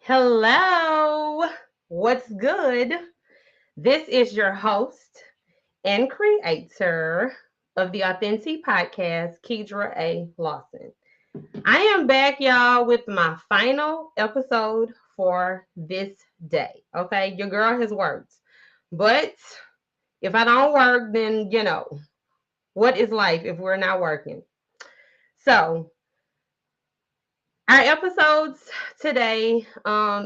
Hello, what's good? This is your host and creator of the Authentic Podcast, Kedra A. Lawson. I am back, y'all, with my final episode for this day. Okay, your girl has worked, but if I don't work, then what is life if we're not working? So, our episodes today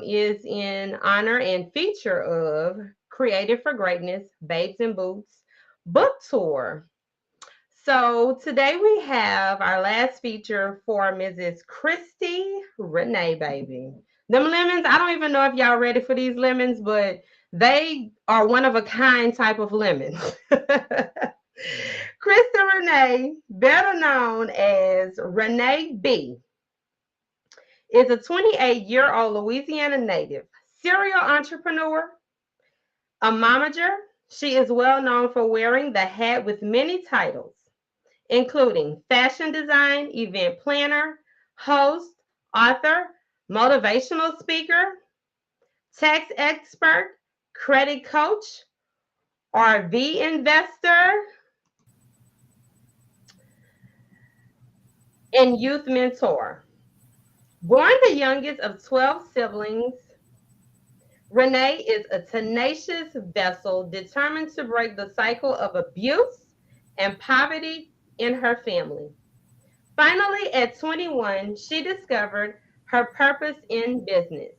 is in honor and feature of Creative for Greatness, Babes and Boots book tour. So today we have our last feature for Mrs. Kristy Rene, baby. Them lemons, I don't even know if y'all ready for these lemons, but they are one of a kind type of lemons. Kristy Rene, better known as Renee B, is a 28-year-old Louisiana native, serial entrepreneur, a momager. She is well known for wearing the hat with many titles, including fashion design, event planner, host, author, motivational speaker, tax expert, credit coach, RV investor, and youth mentor. Born the youngest of 12 siblings, Renee is a tenacious vessel determined to break the cycle of abuse and poverty in her family. Finally, at 21, she discovered her purpose in business.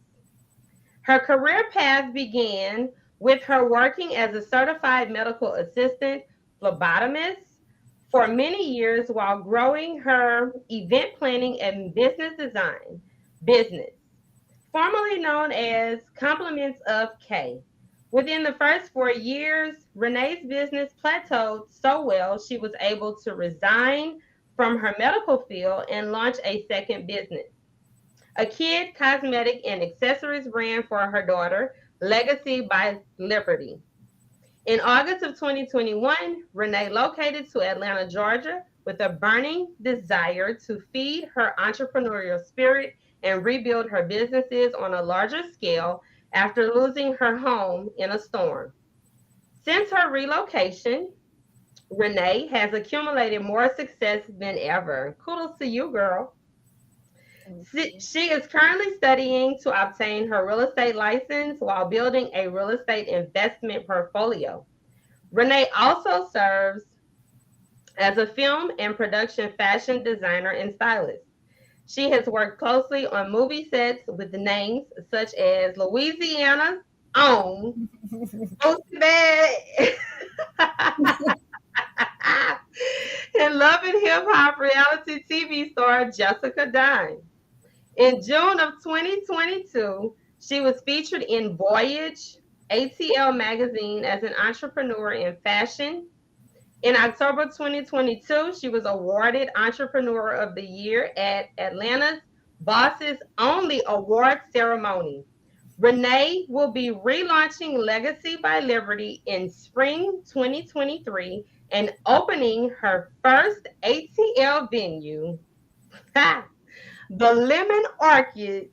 Her career path began with her working as a certified medical assistant phlebotomist for many years while growing her event planning and business design business, formerly known as Compliments of K. Within the first 4 years, Renee's business plateaued so well she was able to resign from her medical field and launch a second business, a kid cosmetic and accessories brand for her daughter, Legacy by Liberty. In August of 2021, Renee located to Atlanta, Georgia, with a burning desire to feed her entrepreneurial spirit and rebuild her businesses on a larger scale after losing her home in a storm. Since her relocation, Renee has accumulated more success than ever. Kudos to you, girl. She is currently studying to obtain her real estate license while building a real estate investment portfolio. Renee also serves as a film and production fashion designer and stylist. She has worked closely on movie sets with names such as Louisiana's own Boosie Bad and Love and Hip Hop reality TV star Jessica Dine. In June of 2022, she was featured in Voyage ATL magazine as an entrepreneur in fashion. In October 2022, she was awarded Entrepreneur of the Year at Atlanta's Bosses Only Award ceremony. Renee will be relaunching Legacy by Liberty in spring 2023 and opening her first ATL venue, the Lemon Orchid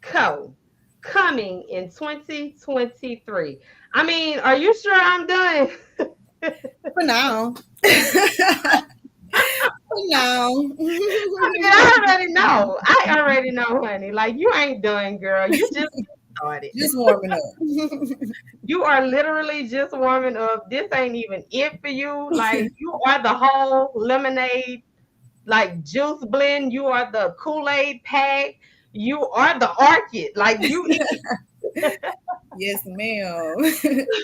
Co., coming in 2023. I mean, are you sure I'm done? For now. No. I mean, I already know, honey. Like, you ain't done, girl. You just started. Just warming up. You are literally just warming up. This ain't even it for you. Like, you are the whole lemonade like juice blend. You are the Kool-Aid pack. You are the orchid. Like you eat. Yes, ma'am.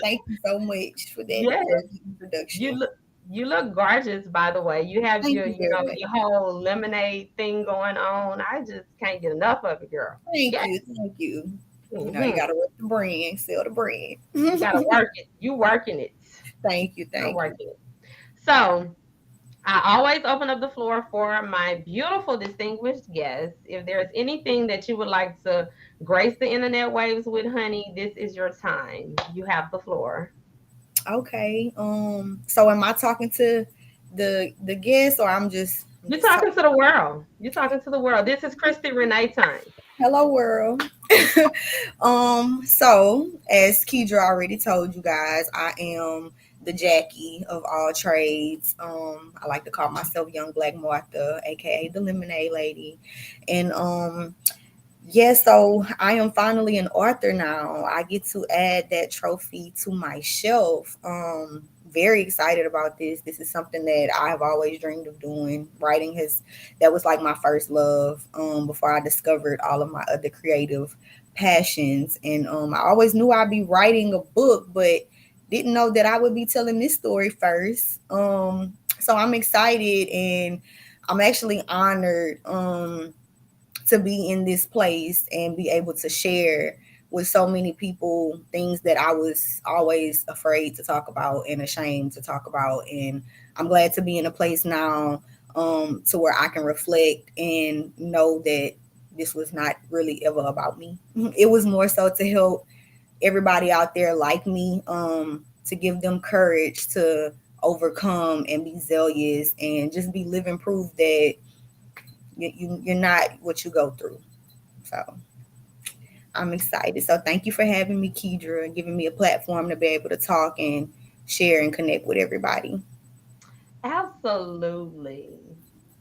Thank you so much for that Yes. You introduction. look you look gorgeous, by the way. You have Thank your, you very much. your whole lemonade thing going on. I just can't get enough of it, girl. Thank Yeah. you. Thank you. You Hmm. gotta work the brand, sell the brand. You gotta work it. You working it. Thank you. You're Thank you. working it. So I always open up the floor for my beautiful distinguished guests. If there's anything that you would like to grace the internet waves with, honey, this is your time. You have the floor. Okay. So am I talking to the guest, or I'm You're just talking talking? to the world. You're talking to the world. This is Kristy Rene time. Hello, world. So as Kedra already told you guys, I am the Jackie of all trades. I like to call myself Young Black Martha, aka the Lemonade Lady, and yeah, so I am finally an author now. I get to add that trophy to my shelf. Very excited about this. This is something that I have always dreamed of doing. Writing has that was like my first love before I discovered all of my other creative passions. And I always knew I'd be writing a book, but didn't know that I would be telling this story first. So I'm excited and I'm actually honored. To be in this place and be able to share with so many people things that I was always afraid to talk about and ashamed to talk about. And I'm glad to be in a place now to where I can reflect and know that this was not really ever about me. It was more so to help everybody out there like me, to give them courage to overcome and be zealous and just be living proof that you're not what you go through. So I'm excited. So thank you for having me, Kedra, and giving me a platform to be able to talk and share and connect with everybody. Absolutely.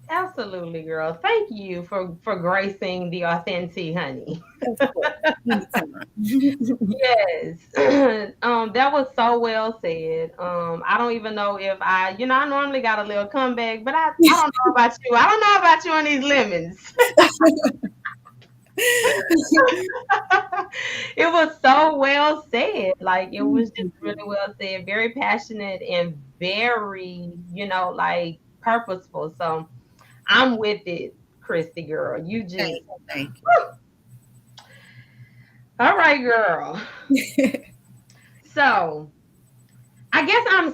Absolutely, girl. Thank you for gracing the authentic honey. Of course. Anytime. Yes. That was so well said. I don't even know if I normally got a little comeback, but I don't know about you. I don't know about you and these lemons. It was so well said. Like it was just really well said, very passionate and very, like purposeful. So I'm with it, Christy girl. You just Thank all right, girl. you. So I guess I'm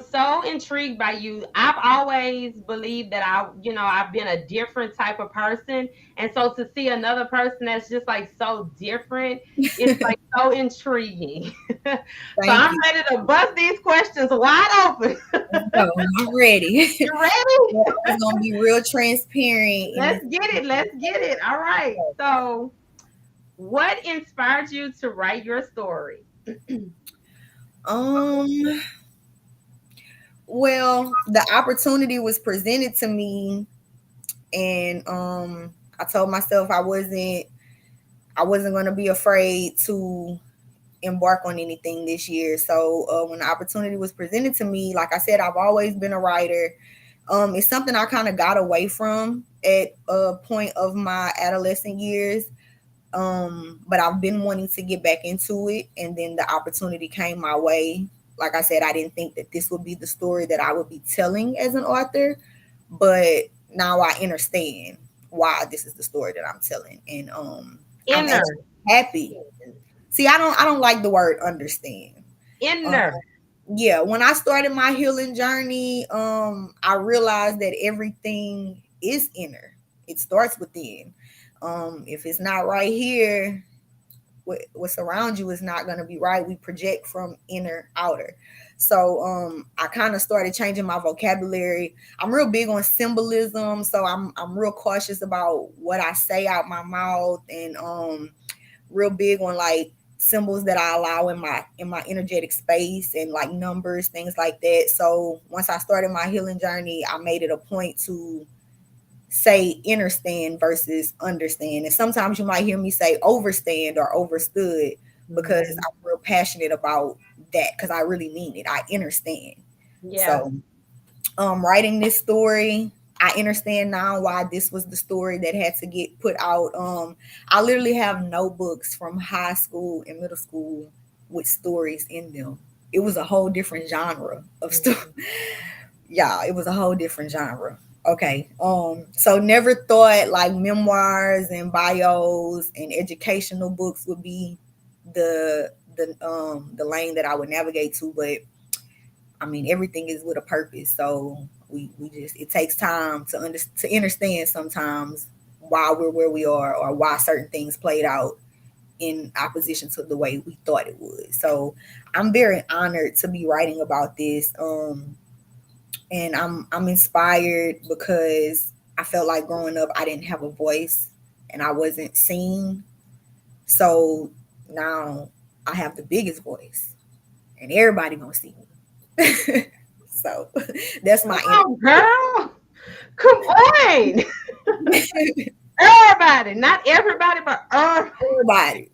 so intrigued by you. I've always believed that I've been a different type of person. And so to see another person that's just like so different, it's like so intriguing. So Thank I'm you. ready to bust these questions wide open. So I'm ready. You ready? Yeah, I was gonna be real transparent in this. Let's get it. Let's get it. All right. So what inspired you to write your story? Um, well, the opportunity was presented to me, and I told myself I wasn't gonna be afraid to embark on anything this year. So when the opportunity was presented to me, like I said, I've always been a writer. It's something I kind of got away from at a point of my adolescent years. But I've been wanting to get back into it, and then the opportunity came my way. Like I said, I didn't think that this would be the story that I would be telling as an author, but now I understand why this is the story that I'm telling, and I'm Inner. actually happy. See, I don't like the word understand. Um, Inner. yeah, when I started my healing journey, I realized that everything is inner. It starts within. If it's not right here, what's around you is not going to be right. We project from inner outer. So I kind of started changing my vocabulary. I'm real big on symbolism, so I'm real cautious about what I say out my mouth, and real big on like symbols that I allow in my energetic space, and like numbers, things like that. So once I started my healing journey, I made it a point to say understand versus understand. And sometimes you might hear me say overstand or overstood, because Mhm. I'm real passionate about that, because I really mean it. I understand. Yeah. So writing this story. I understand now why this was the story that had to get put out. I literally have notebooks from high school and middle school with stories in them. It was a whole different genre of story. Mhm. Yeah, it was a whole different genre. Okay. So never thought like memoirs and bios and educational books would be the lane that I would navigate to, but I mean, everything is with a purpose. So we just it takes time to understand sometimes why we're where we are or why certain things played out in opposition to the way we thought it would. So I'm very honored to be writing about this. And I'm inspired because I felt like growing up I didn't have a voice and I wasn't seen. So now I have the biggest voice and everybody gonna see me. So that's my Oh, girl, come on. energy. Everybody, not everybody, but Everybody.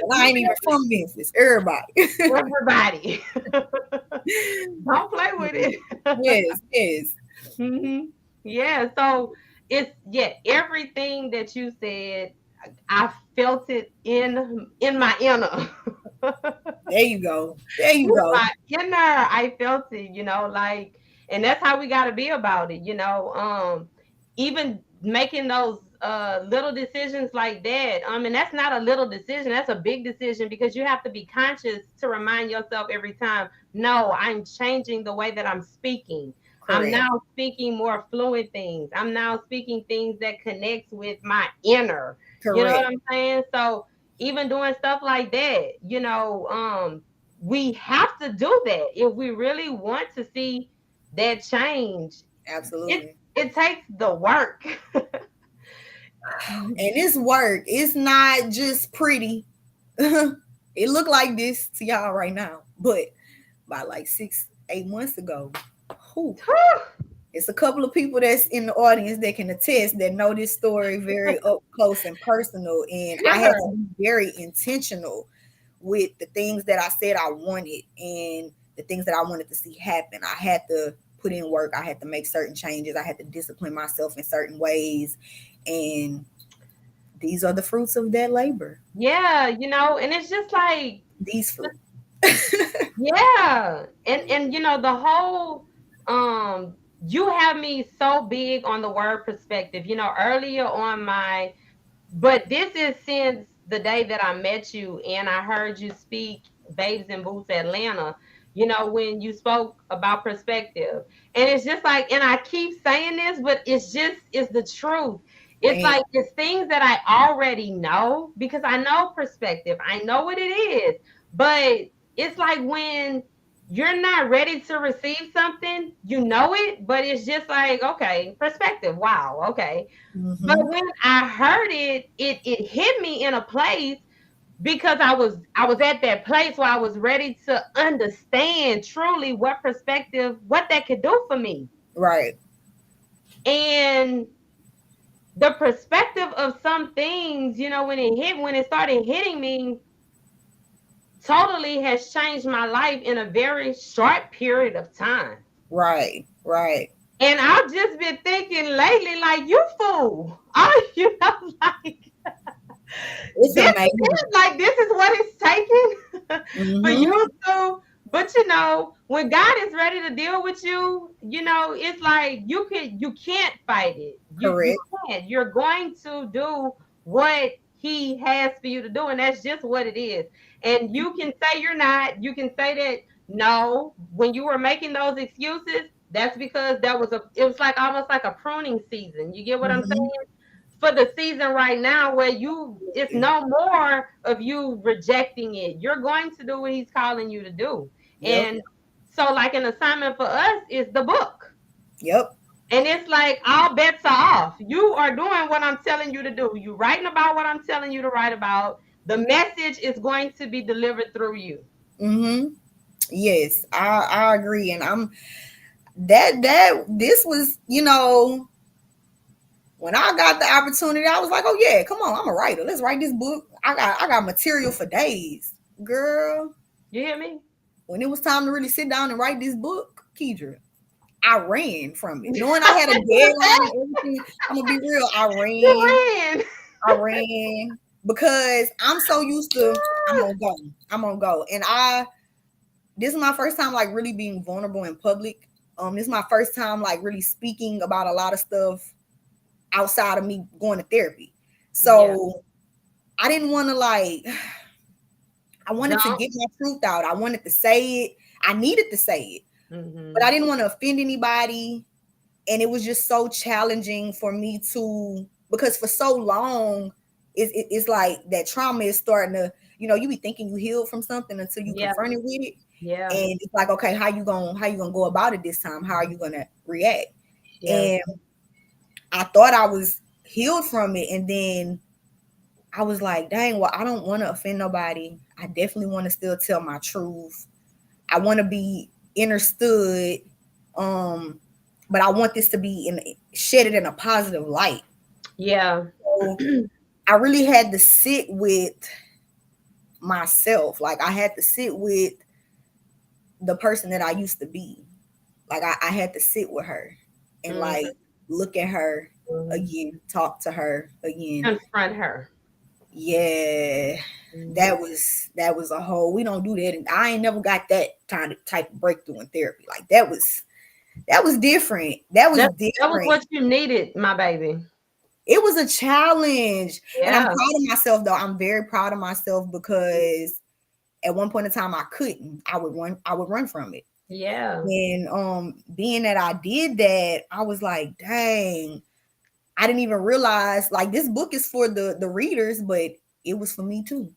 And I ain't even from Memphis. Everybody. everybody. Don't play with it. Yes, yes. hmm Yeah, so it's everything that you said, I felt it in my inner. There you go. There you In go. my inner, I felt it, like, and that's how we got to be about it, even making those little decisions like that. And that's not a little decision, that's a big decision, because you have to be conscious to remind yourself every time, no, I'm changing the way that I'm speaking. I'm Correct. now speaking more fluent things. I'm now speaking things that connects with my inner. You know what Correct. I'm saying? So even doing stuff like that, we have to do that if we really want to see that change. It Absolutely. it takes the work. And this work, it's not just pretty. It look like this to y'all right now. But by like 6, 8 months ago, whew, it's a couple of people that's in the audience that can attest that know this story very up close and personal. And I Yeah. had to be very intentional with the things that I said I wanted and the things that I wanted to see happen. I had to put in work. I had to make certain changes. I had to discipline myself in certain ways. And these are the fruits of that labor. Yeah, and it's just like, These fruits. yeah. And the whole, you have me so big on the word perspective. Earlier on but this is since the day that I met you and I heard you speak Babes in Boots Atlanta, when you spoke about perspective. And it's just like, and I keep saying this, but it's the truth. It's Man, like, it's things that I already know because I know perspective. I know what it is. But it's like when you're not ready to receive something, you know it, but it's just like, okay, perspective. Wow. Okay. But mm-hmm. when I heard it hit me in a place because I was at that place where I was ready to understand truly what that could do for me. Right. And the perspective of some things, when it started hitting me, totally has changed my life in a very short period of time. Right. Right. And I've just been thinking lately, like, you fool. Like, It's this amazing. is like, this is what it's taking for Mm-hmm. you to, but when God is ready to deal with you, it's like you can't fight it. You Correct. can't. You're going to do what he has for you to do, and that's just what it is. And you can say you're not, you can say that no, when you were making those excuses, that's because it was like almost like a pruning season. You get what I'm Mm-hmm. saying? For the season right now where it's no more of you rejecting it. You're going to do what he's calling you to do. Yep. And so like an assignment for us is the book. Yep. And it's like all bets are off. You are doing what I'm telling you to do. You're writing about what I'm telling you to write about. The message is going to be delivered through you. Mm-hmm. Yes, I agree. And I'm that this was, when I got the opportunity, I was like, oh yeah, come on, I'm a writer. Let's write this book. I got material for days. Girl, You hear me? when it was time to really sit down and write this book, Kedra, I ran from it. Knowing I had a deadline and everything, I'm gonna be real. You ran. I ran because I'm so used to I'm gonna go. I'm gonna go. And this is my first time like really being vulnerable in public. This is my first time like really speaking about a lot of stuff outside of me going to therapy. So I didn't want to like I wanted to get my truth out. I wanted to say it. I needed to say it. But I didn't want to offend anybody. And it was just so challenging for me to, because for so long, it's like that trauma is starting to, you be thinking you healed from something until you confront it with it. Yeah. And it's like, okay, how you gonna go about it this time? How are you gonna react? Yeah. And I thought I was healed from it. And then I was like, dang, well, I don't want to offend nobody. I definitely want to still tell my truth. I want to be understood. But I want this to be shed it in a positive light. Yeah. So I really had to sit with myself. Like I had to sit with the person that I used to be. Like I had to sit with her and like look at her again, talk to her again. Confront her. Yeah. That was a whole, we don't do that. And I ain't never got that type of breakthrough in therapy. Like that was different. That was different. That was what you needed, my baby. It was a challenge. Yeah. And I'm proud of myself though. I'm very proud of myself because at one point in time I couldn't. I would run from it. Yeah. And being that I did that, I was like, dang, I didn't even realize like this book is for the readers, but it was for me too.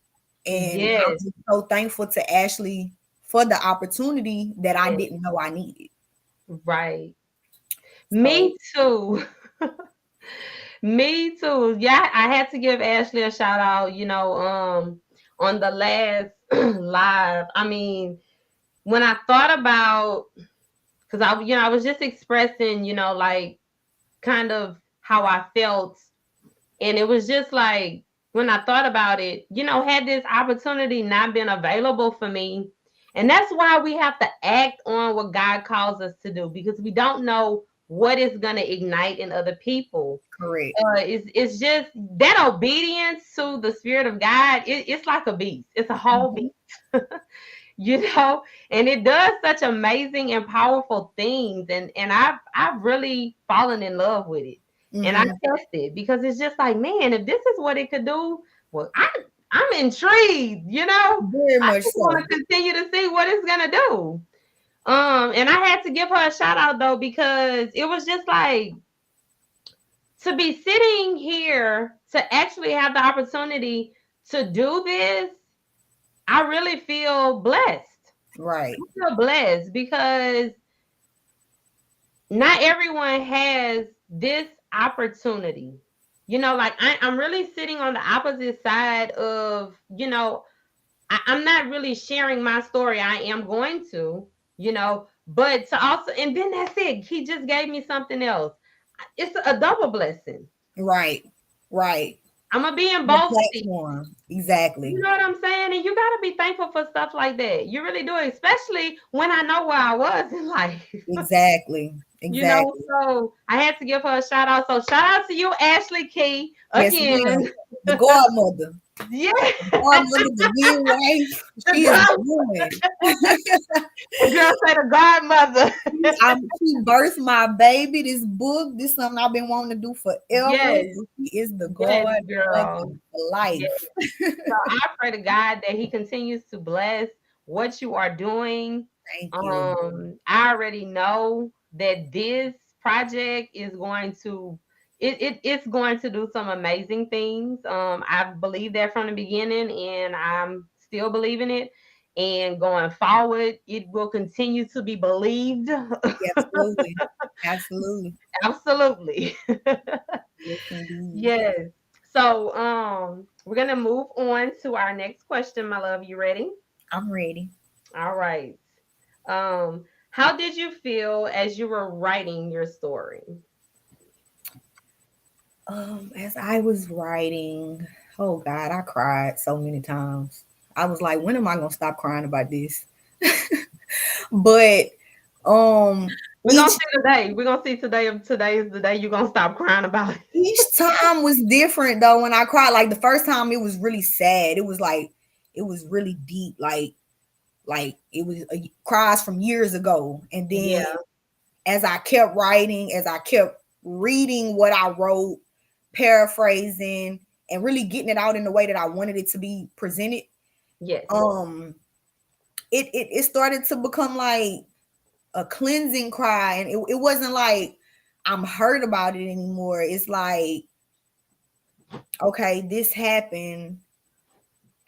And I'm just so thankful to Ashley for the opportunity that I didn't know I needed. Right. So. Me too. Me too. Yeah, I had to give Ashley a shout out, on the last live. I mean, when I thought about, because I was just expressing, like kind of how I felt. And it was just like, when I thought about it, had this opportunity not been available for me. And that's why we have to act on what God calls us to do, because we don't know what is going to ignite in other people. Correct. It's just that obedience to the Spirit of God. It's like a beast. It's a whole beast. And it does such amazing and powerful things. And I've really fallen in love with it. And I test it because it's just like, man, if this is what it could do, well, I'm intrigued, Very much so. I want to continue to see what it's gonna do. And I had to give her a shout out though, because it was just like, to be sitting here to actually have the opportunity to do this, I really feel blessed. Right. I feel blessed because not everyone has this opportunity. Like I'm really sitting on the opposite side of, I'm not really sharing my story. I am going to, but to also, and then that's it. He just gave me something else. It's a double blessing. Right. I'm gonna be in both seats. Exactly. You know what I'm saying? And you gotta be thankful for stuff like that. You really do, especially when I know where I was in life. Exactly. So I had to give her a shout out. So shout out to you, Ashley Key, again. Yes, the godmother. Yeah. The godmother, the real wife. She is the woman. The girl said the godmother. She birthed my baby. This book, this is something I've been wanting to do forever. Yes. She is the godmother for life. Yes. So I pray to God that He continues to bless what you are doing. Thank you. I already know that this project is going to it's going to do some amazing things. I believe that from the beginning, and I'm still believing it. And going forward, it will continue to be believed. Absolutely. Yes. So we're gonna move on to our next question, my love. You ready? I'm ready. All right. How did you feel as you were writing your story? As I was writing, oh God, I cried so many times. I was like, when am I gonna stop crying about this? But We're gonna Each see today. We're gonna see today. If today is the day you're gonna stop crying about it. each time was different though. When I cried, like the first time, it was really sad. It was really deep. Like it was cries from years ago. And then Yeah. as I kept writing, as I kept reading what I wrote, paraphrasing, and really getting it out in the way that I wanted it to be presented, Yes. um, it started to become like a cleansing cry, and it wasn't like I'm hurt about it anymore. It's like, okay, this happened.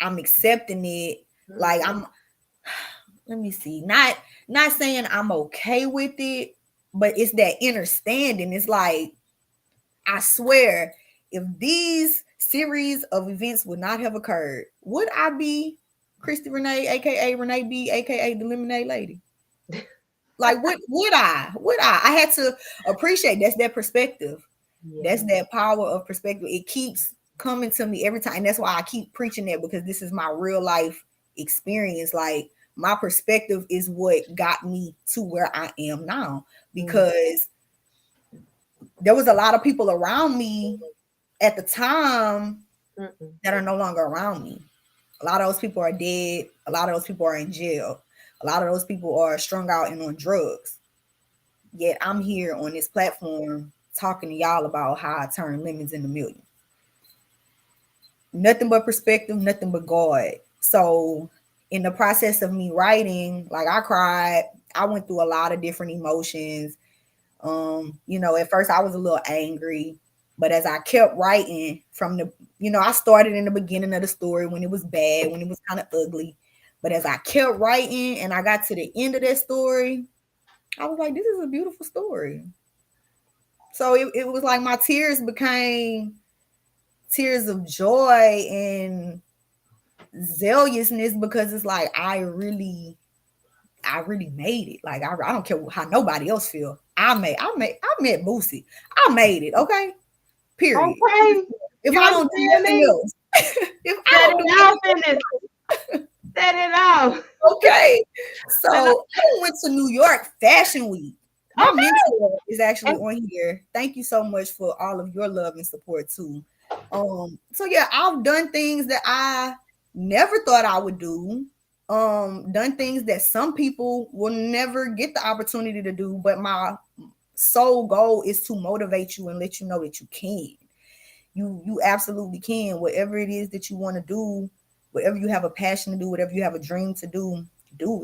I'm accepting it. Like Mhm. I'm let me see. Not saying I'm okay with it, but it's that understanding. It's like, I swear, if these series of events would not have occurred, would I be Kristy Rene, aka Renee B, aka the Lemonade Lady? Like, would I? Would I? I had to appreciate that's that perspective. That's Yeah. that power of perspective. It keeps coming to me every time. And that's why I keep preaching that, because this is my real life experience. Like, my perspective is what got me to where I am now. Mm. Because there was a lot of people around me at the time Mm-mm. that are no longer around me. A lot of those people are dead. A lot of those people are in jail. A lot of those people are strung out and on drugs. Yet I'm here on this platform talking to y'all about how I turn lemons into millions. Nothing but perspective, nothing but God. So in the process of me writing, like, I cried. I went through a lot of different emotions. At first I was a little angry, but as I kept writing from I started in the beginning of the story when it was bad, when it was kind of ugly. But as I kept writing and I got to the end of that story, I was like, this is a beautiful story. So it was like my tears became tears of joy and zealousness, because it's like I really made it. Like, I don't care how nobody else feel. I met Boosie. I made it. Okay. Period. Okay. If You I don't do understand nothing me? else, if I Set don't do it nothing off in this. Set it off. okay. And So I went to New York Fashion Week. My okay. mentor is actually And on here. Thank you so much for all of your love and support too. So yeah, I've done things that I never thought I would do. Done things that some people will never get the opportunity to do, but my sole goal is to motivate you and let you know that you can. You absolutely can. Whatever it is that you want to do, whatever you have a passion to do, whatever you have a dream to do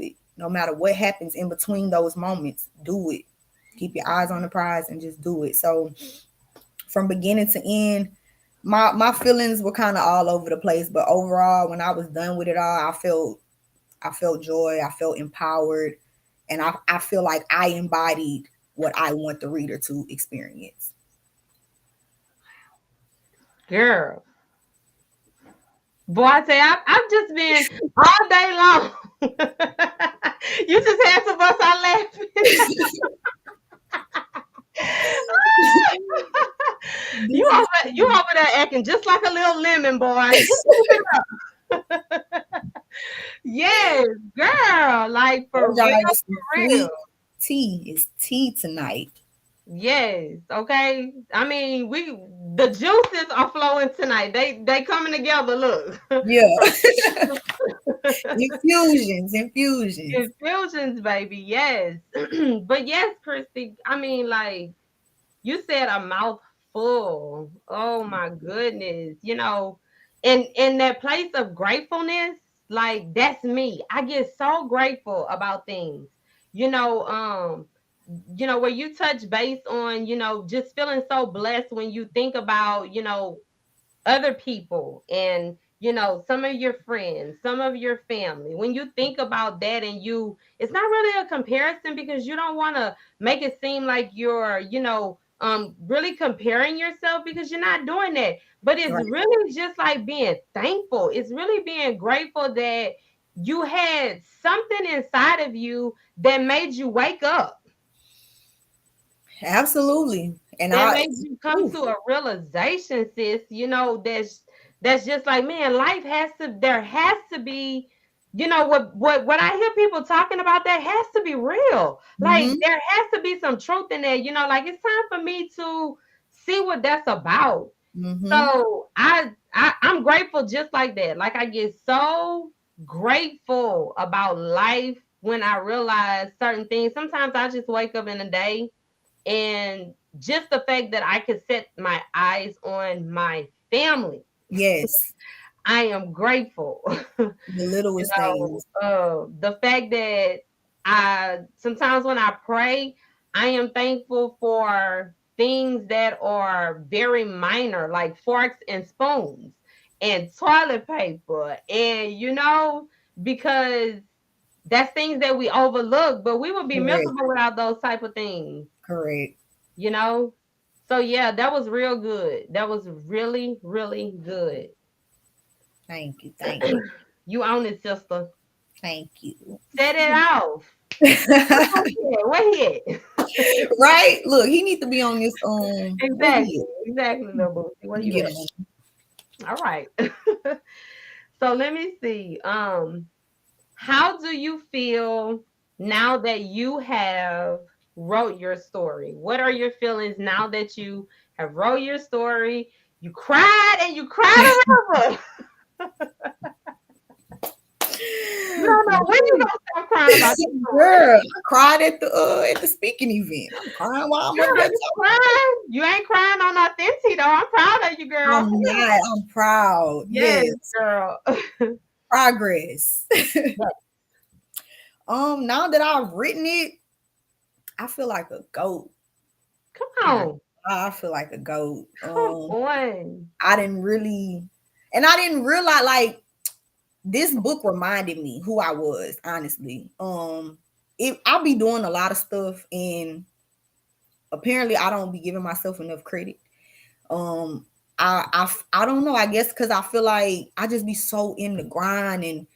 it. No matter what happens in between those moments, do it. Keep your eyes on the prize and just do it. So from beginning to end, my feelings were kind of all over the place, but overall, when I was done with it all, I felt joy, I felt empowered, and I feel like I embodied what I want the reader to experience. girl, boy, I say I've just been all day long. You just had to bust out laughing. You over there acting just like a little lemon boy. Just keep it up. Yes, girl. Like for Told y'all real, it was some for real. sweet tea. It's tea tonight. Yes. Okay. I mean, the juices are flowing tonight. They coming together. Look. Yeah. Infusions. Infusions, baby. Yes. But yes, Christy. I mean, like you said, a mouthful. Oh my goodness. In that place of gratefulness, like that's me. I get so grateful about things. You know, um, where you touch base on, just feeling so blessed when you think about, other people and some of your friends, some of your family. When you think about that, and it's not really a comparison, because you don't want to make it seem like you're really comparing yourself, because you're not doing that. But it's Right. really just like being thankful. It's really being grateful that you had something inside of you that made you wake up, Absolutely. And that I made you come oof, to a realization, sis. That's just like, man, there has to be you know what I hear people talking about, that has to be real. Like Mm-hmm. there has to be some truth in there, you know, like it's time for me to see what that's about. Mm-hmm. So I'm grateful just like that. Like I get so grateful about life when I realize certain things. Sometimes I just wake up in a day and just the fact that I could set my eyes on my family, Yes. I am grateful. The littlest things. The fact that I sometimes when I pray, I am thankful for things that are very minor, like forks and spoons and toilet paper, and because that's things that we overlook, but we would be Correct. miserable without those type of things, Correct. you know. So yeah, that was real good. That was really, really good. Thank you. Thank you. You own it, sister. Thank you. Set it off. What here? Right? Look, he needs to be on this where Exactly. he is. Exactly, little booty. Where You you get at? him. All right. So let me see. How do you feel now that you have wrote your story? What are your feelings now that you have wrote your story? You cried and you cried a river. You don't know when you gonna stop crying about this story. Girl, I cried at the speaking event. I'm crying while I'm up Girl, there you talking. crying. You ain't crying on authentic though. I'm proud of you, girl. I'm not. I'm proud. Yes, Yes. girl. Progress. Yes. Now that I've written it, I feel like a goat. Come Like, on. I feel like a goat. Come on. I didn't really, and I didn't realize like this book reminded me who I was. Honestly, I be doing a lot of stuff, and apparently I don't be giving myself enough credit. Um, I don't know. I guess because I feel like I just be so in the grind and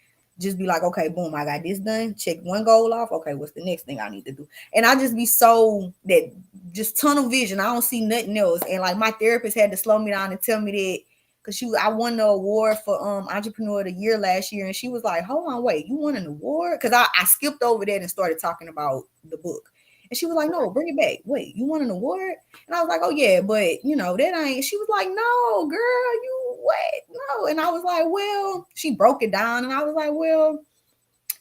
just be like, okay, boom, I got this done. Check one goal off. Okay, what's the next thing I need to do? And I just be so that just tunnel vision. I don't see nothing else. And like my therapist had to slow me down and tell me that because I won the award for entrepreneur of the year last year, and she was like, hold on, wait, you won an award? Because I skipped over that and started talking about the book. And she was like, no, bring it back. Wait, you won an award? And I was like, oh yeah, but that ain't. She was like, no, girl, you what? No. And I was like, well, she broke it down, and I was like, well,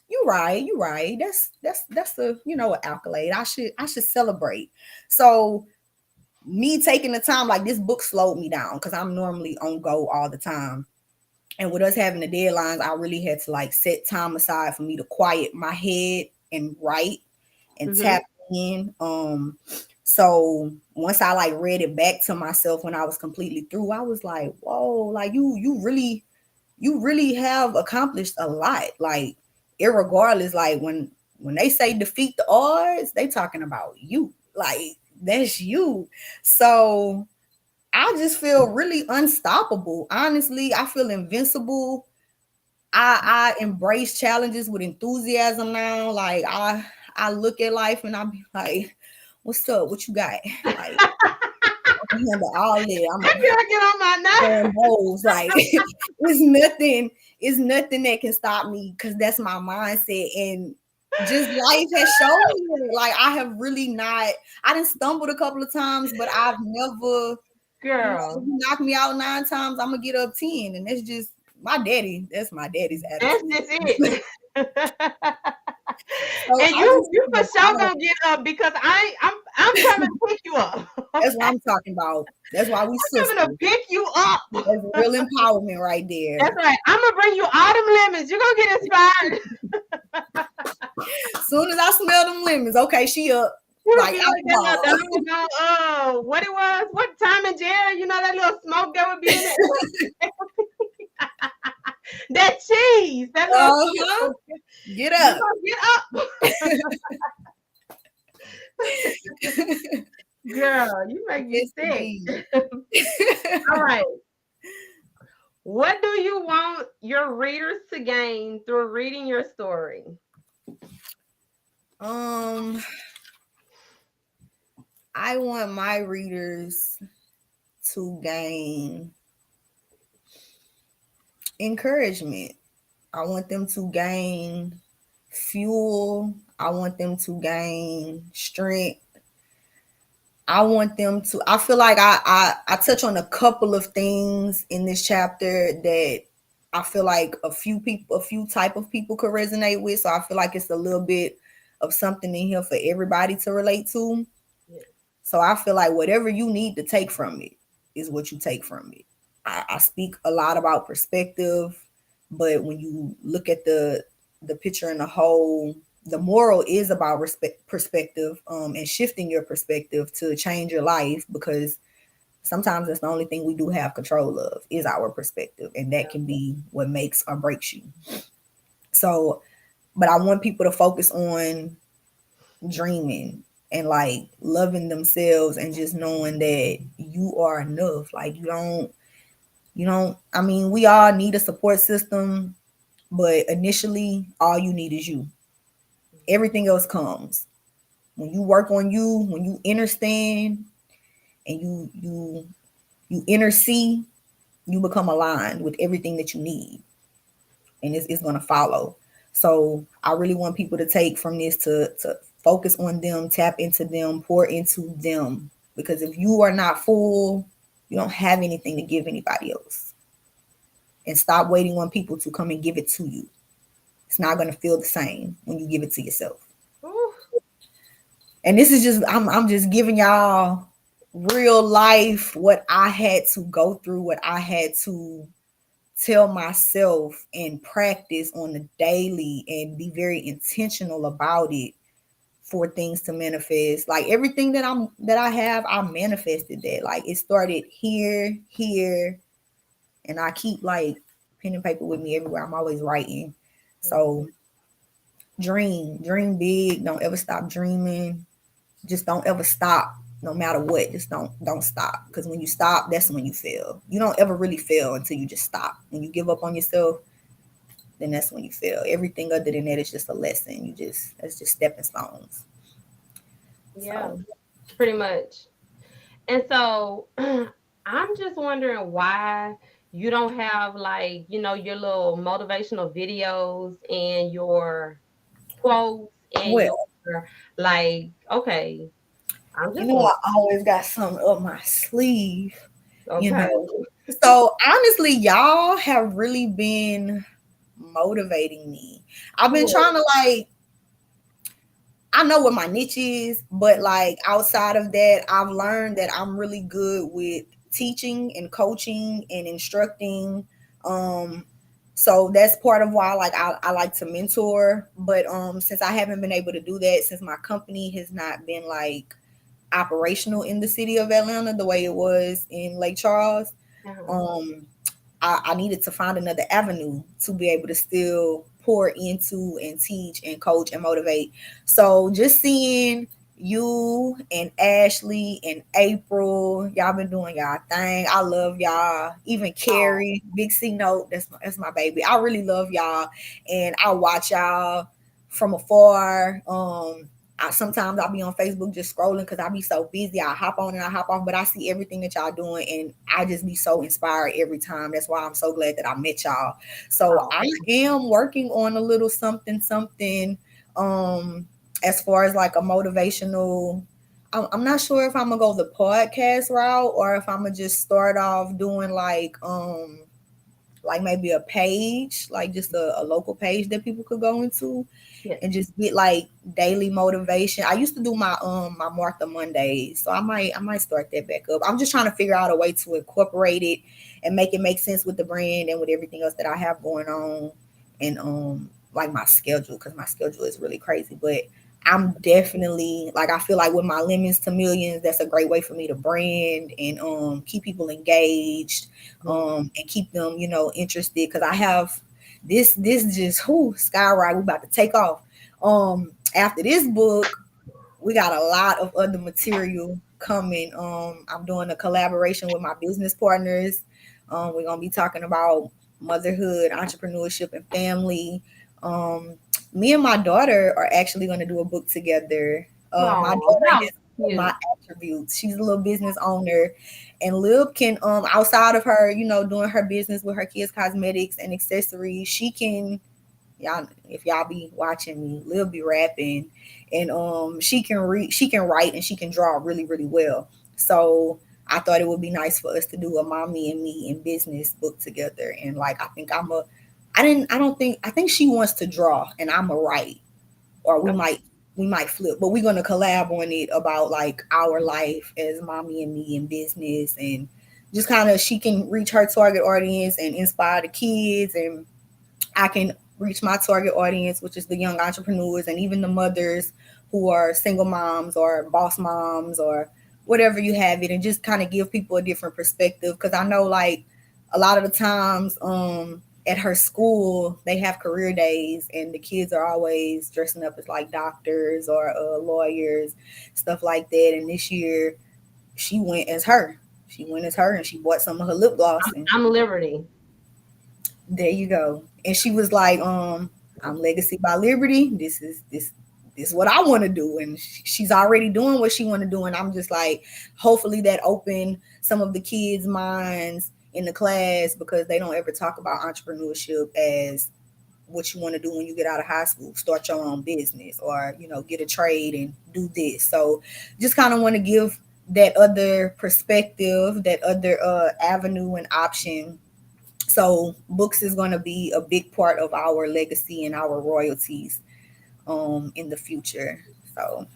you right. That's a an accolade. I should celebrate. So me taking the time, like this book slowed me down because I'm normally on go all the time. And with us having the deadlines, I really had to like set time aside for me to quiet my head and write and Mm-hmm. tap in. So once I like read it back to myself when I was completely through, I was like, whoa, like you really have accomplished a lot. Like, irregardless, like when they say defeat the odds, they talking about you. Like, that's you. So I just feel really unstoppable. Honestly, I feel invincible. I embrace challenges with enthusiasm now. Like I look at life and I be like, what's up? What you got? Like, I'm gonna handle all that. I'm That gonna girl get on my throwing nerves. bowls. Like it's nothing that can stop me because that's my mindset. And just life has shown me that. Like, I have really not. I done stumbled a couple of times, but I've never. If Girl, you knock me out 9 times, I'm gonna get up 10, and that's just my daddy. That's my daddy's that's attitude. just it. So And I just you for feel sure proud. gonna get up because I'm coming to pick you up. That's what Okay? I'm talking about. That's why we I'm coming to sisters. pick you up. That's real empowerment right there. That's right. I'm gonna bring you all them lemons. You're gonna get inspired. Soon as I smell them lemons, okay, she up You'll like be like alcohol. that little what it was, what Tom and Jerry, that little smoke that would be in it. That cheese, that little Uh-huh. smoke. Get You up. gonna get up. Girl, you make me Yes, sick. indeed. All right. What do you want your readers to gain through reading your story? um, I want my readers to gain encouragement. I want them to gain fuel. I want them to gain strength. I want them to. I feel like I touch on a couple of things in this chapter that I feel like a few type of people could resonate with. So I feel like it's a little bit of something in here for everybody to relate to. Yeah. So I feel like whatever you need to take from it is what you take from it. I speak a lot about perspective, but when you look at the picture in the whole, the moral is about perspective, and shifting your perspective to change your life, because sometimes that's the only thing we do have control of is our perspective, and that can be what makes or breaks you. So, but I want people to focus on dreaming and like loving themselves and just knowing that you are enough. Like you don't I mean, we all need a support system, but initially all you need is you. Everything else comes when you work on you, when you understand and you intercede, you become aligned with everything that you need, and it's going to follow. So I really want people to take from this to focus on them, tap into them, pour into them, because if you are not full, you don't have anything to give anybody else. And stop waiting on people to come and give it to you. It's not going to feel the same when you give it to yourself. Ooh, And this is just I'm just giving y'all real life what I had to go through, what I had to tell myself and practice on the daily and be very intentional about it for things to manifest. Like everything that I have, I manifested that. Like it started here, and I keep like pen and paper with me everywhere. I'm always writing. So dream big. Don't ever stop dreaming. Just don't ever stop no matter what. Just don't stop, because when you stop, that's when you fail. You don't ever really fail until you just stop. When you give up on yourself, then that's when you fail. Everything other than that is just a lesson. That's just stepping stones. yeah, So pretty much. And so I'm just wondering why you don't have like, your little motivational videos and your quotes and your well, like, okay, I'm you just know, wondering. I always got something up my sleeve, you Okay. know. So honestly, y'all have really been motivating me. I've been Good. trying to like, I know what my niche is, but like outside of that, I've learned that I'm really good with teaching and coaching and instructing. Um, so that's part of why like I like to mentor. But since I haven't been able to do that, since my company has not been like operational in the city of Atlanta the way it was in Lake Charles, Uh-huh. um I needed to find another avenue to be able to still pour into and teach and coach and motivate. So just seeing you and Ashley and April, y'all been doing y'all thing. I love y'all. Even Oh, Carrie, Big C Note, that's my baby. I really love y'all, and I watch y'all from afar. Sometimes I'll be on Facebook just scrolling because I be so busy. I hop on and I hop off, but I see everything that y'all doing, and I just be so inspired every time. That's why I'm so glad that I met y'all. So oh, I am working on a little something. Um, as far as like a motivational, I'm not sure if I'm gonna go the podcast route or if I'm gonna just start off doing like maybe a page, like just a local page that people could go into yes. and just get like daily motivation. I used to do my Martha Mondays, so I might start that back up. I'm just trying to figure out a way to incorporate it and make it make sense with the brand and with everything else that I have going on, and like my schedule, because my schedule is really crazy. But I'm definitely like, I feel like with my Lemons to Millions, that's a great way for me to brand and keep people engaged, Mhm. and keep them, interested, because I have this just skyrocket. We about to take off. After this book, we got a lot of other material coming. I'm doing a collaboration with my business partners. We're gonna be talking about motherhood, entrepreneurship, and family. Me and my daughter are actually gonna do a book together. My Oh, daughter that has was my cute. attributes. She's a little business owner, and Lib can outside of her, doing her business with her kids' cosmetics and accessories, she can, y'all, if y'all be watching me, Lil be rapping, and she can write, and she can draw really, really well. So I thought it would be nice for us to do a mommy and me in business book together. And like I think she wants to draw and I'm a write, or we might flip, but we're gonna collab on it about like our life as mommy and me in business, and just kind of she can reach her target audience and inspire the kids, and I can reach my target audience, which is the young entrepreneurs and even the mothers who are single moms or boss moms or whatever you have it, and just kind of give people a different perspective. Because I know, like, a lot of the times at her school, they have career days, and the kids are always dressing up as like doctors or lawyers, stuff like that. And this year, she went as her. She went as her, and she bought some of her lip gloss, and I'm Liberty. there you go. And she was like, I'm Legacy by Liberty. This is what I want to do. And she's already doing what she want to do. And I'm just like, hopefully that opened some of the kids' minds in the class, because they don't ever talk about entrepreneurship as what you want to do when you get out of high school. Start your own business, or, get a trade and do this. So just kind of want to give that other perspective, that other avenue and option. So books is going to be a big part of our legacy and our royalties in the future. So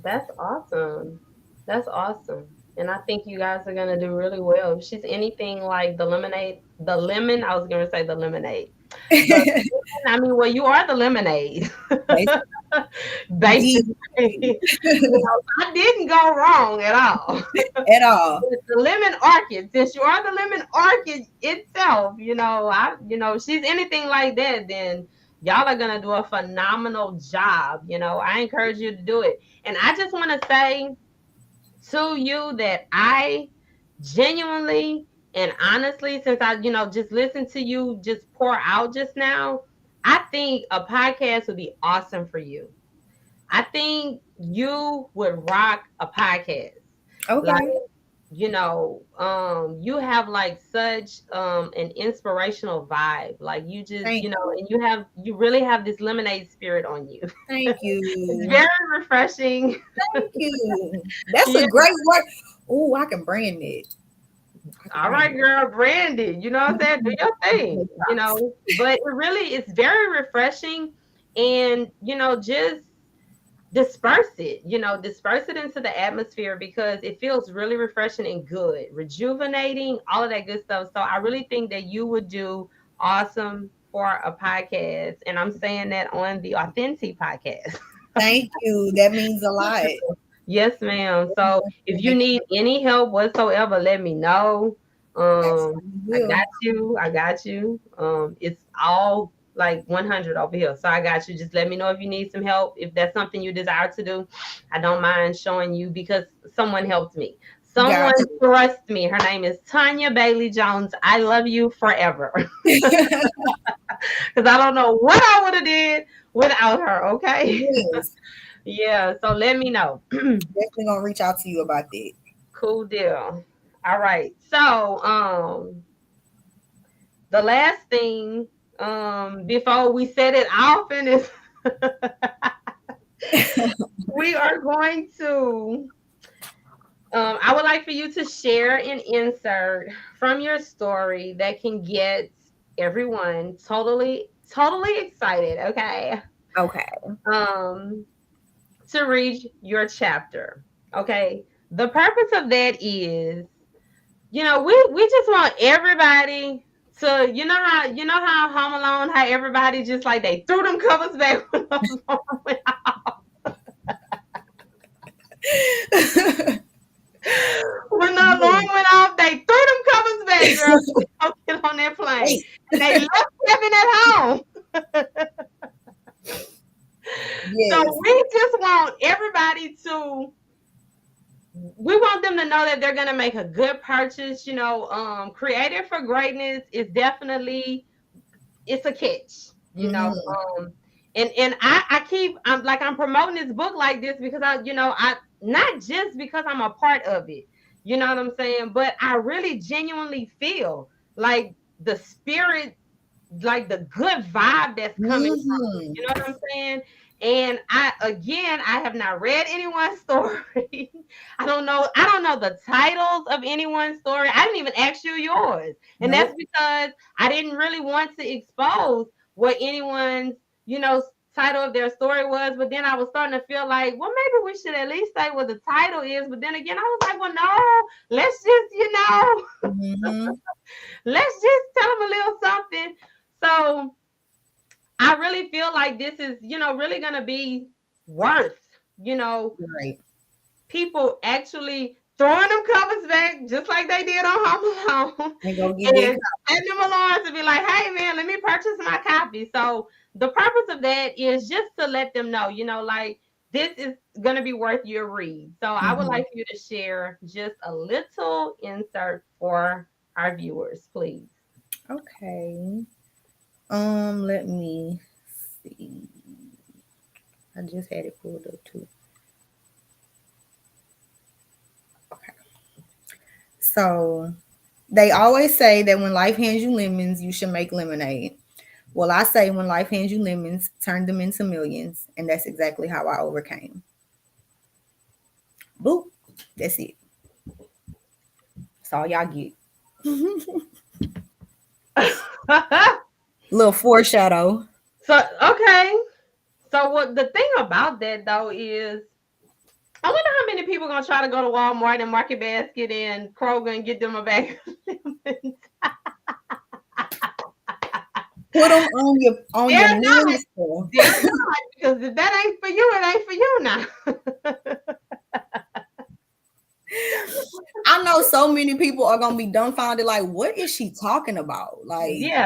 That's awesome. That's awesome. And I think you guys are gonna do really well. If she's anything like the lemon, I was gonna say the lemonade. The I mean, well, you are the lemonade. indeed, Basically. I didn't go wrong at all. at all. The lemon orchid, since you are the lemon orchid itself, she's anything like that, then y'all are gonna do a phenomenal job. I encourage you to do it. And I just want to say to you that I genuinely and honestly, since I, just listened to you just pour out just now, I think a podcast would be awesome for you. I think you would rock a podcast. Like, Okay. you have like such an inspirational vibe. Like you just, Thank and you really have this lemonade spirit on you. thank It's you. very refreshing. Thank you. That's Yeah. a great word. Oh, I can brand it. I can All brand right, girl, Brandy. You know what I'm saying? Do your thing, it. But it really is very refreshing, and just disperse it into the atmosphere, because it feels really refreshing and good, rejuvenating, all of that good stuff. So I really think that you would do awesome for a podcast, and I'm saying that on the Authentic podcast. Thank you. That means a lot. Yes, ma'am. So if you Make need any help whatsoever, let me know. absolutely I got will. you. I got you. It's all like 100 over here. So I got you. Just let me know if you need some help. If that's something you desire to do, I don't mind showing you, because someone helped me. Someone Got trust me. Her name is Tanya Bailey Jones. I love you forever. you. Because I don't know what I would have did without her. Okay. Yes. Yeah. So let me know. Definitely gonna reach out to you about that. Cool deal. All right. So, the last thing, before we set it off, and is we are going to, I would like for you to share an insert from your story that can get everyone totally, totally excited. Okay. Okay. Um, to read your chapter. Okay. The purpose of that is, we just want everybody to, how Home Alone, how everybody just like they threw them covers back when the alarm went off. When the alarm went off, they threw them covers back, girl. Don't get on that plane. Hey, And they left Kevin at home. So yes. we just want everybody to, we want them to know that they're going to make a good purchase. Creative for Greatness is definitely, it's a catch, Hmm. and I'm promoting this book like this because not just because I'm a part of it, you know what I'm saying? But I really genuinely feel like the spirit, like the good vibe that's coming from it. Mm-hmm. You know what I'm saying? And I have not read anyone's story. I don't know the titles of anyone's story. I didn't even ask you yours. And that's Nope. because I didn't really want to expose what anyone's, you know, title of their story was. But then I was starting to feel like, well, maybe we should at least say what the title is. But then again, I was like, well, no, let's just, Mm-hmm. let's just tell them a little something. So I really feel like this is, really going to be worth, you know, Right. people actually throwing them covers back just like they did on Home Alone And go get that. and setting them alarms to be like, hey, man, let me purchase my copy. So the purpose of that is just to let them know, like this is going to be worth your read. So I would Mm-hmm. like you to share just a little insert for our viewers, please. Okay. Let me see. I just had it pulled up too. Okay. So they always say that when life hands you lemons, you should make lemonade. Well, I say when life hands you lemons, turn them into millions. And that's exactly how I overcame. Boop. That's it. That's all y'all get. Little foreshadow. So, okay. So what the thing about that though is, I wonder how many people gonna try to go to Walmart and Market Basket and Kroger and get them a bag of lemons. Put them on your They're not. minister. They're not, because if that ain't for you, it ain't for you now. I know so many people are gonna be dumbfounded, like, what is she talking about? Like, Yeah.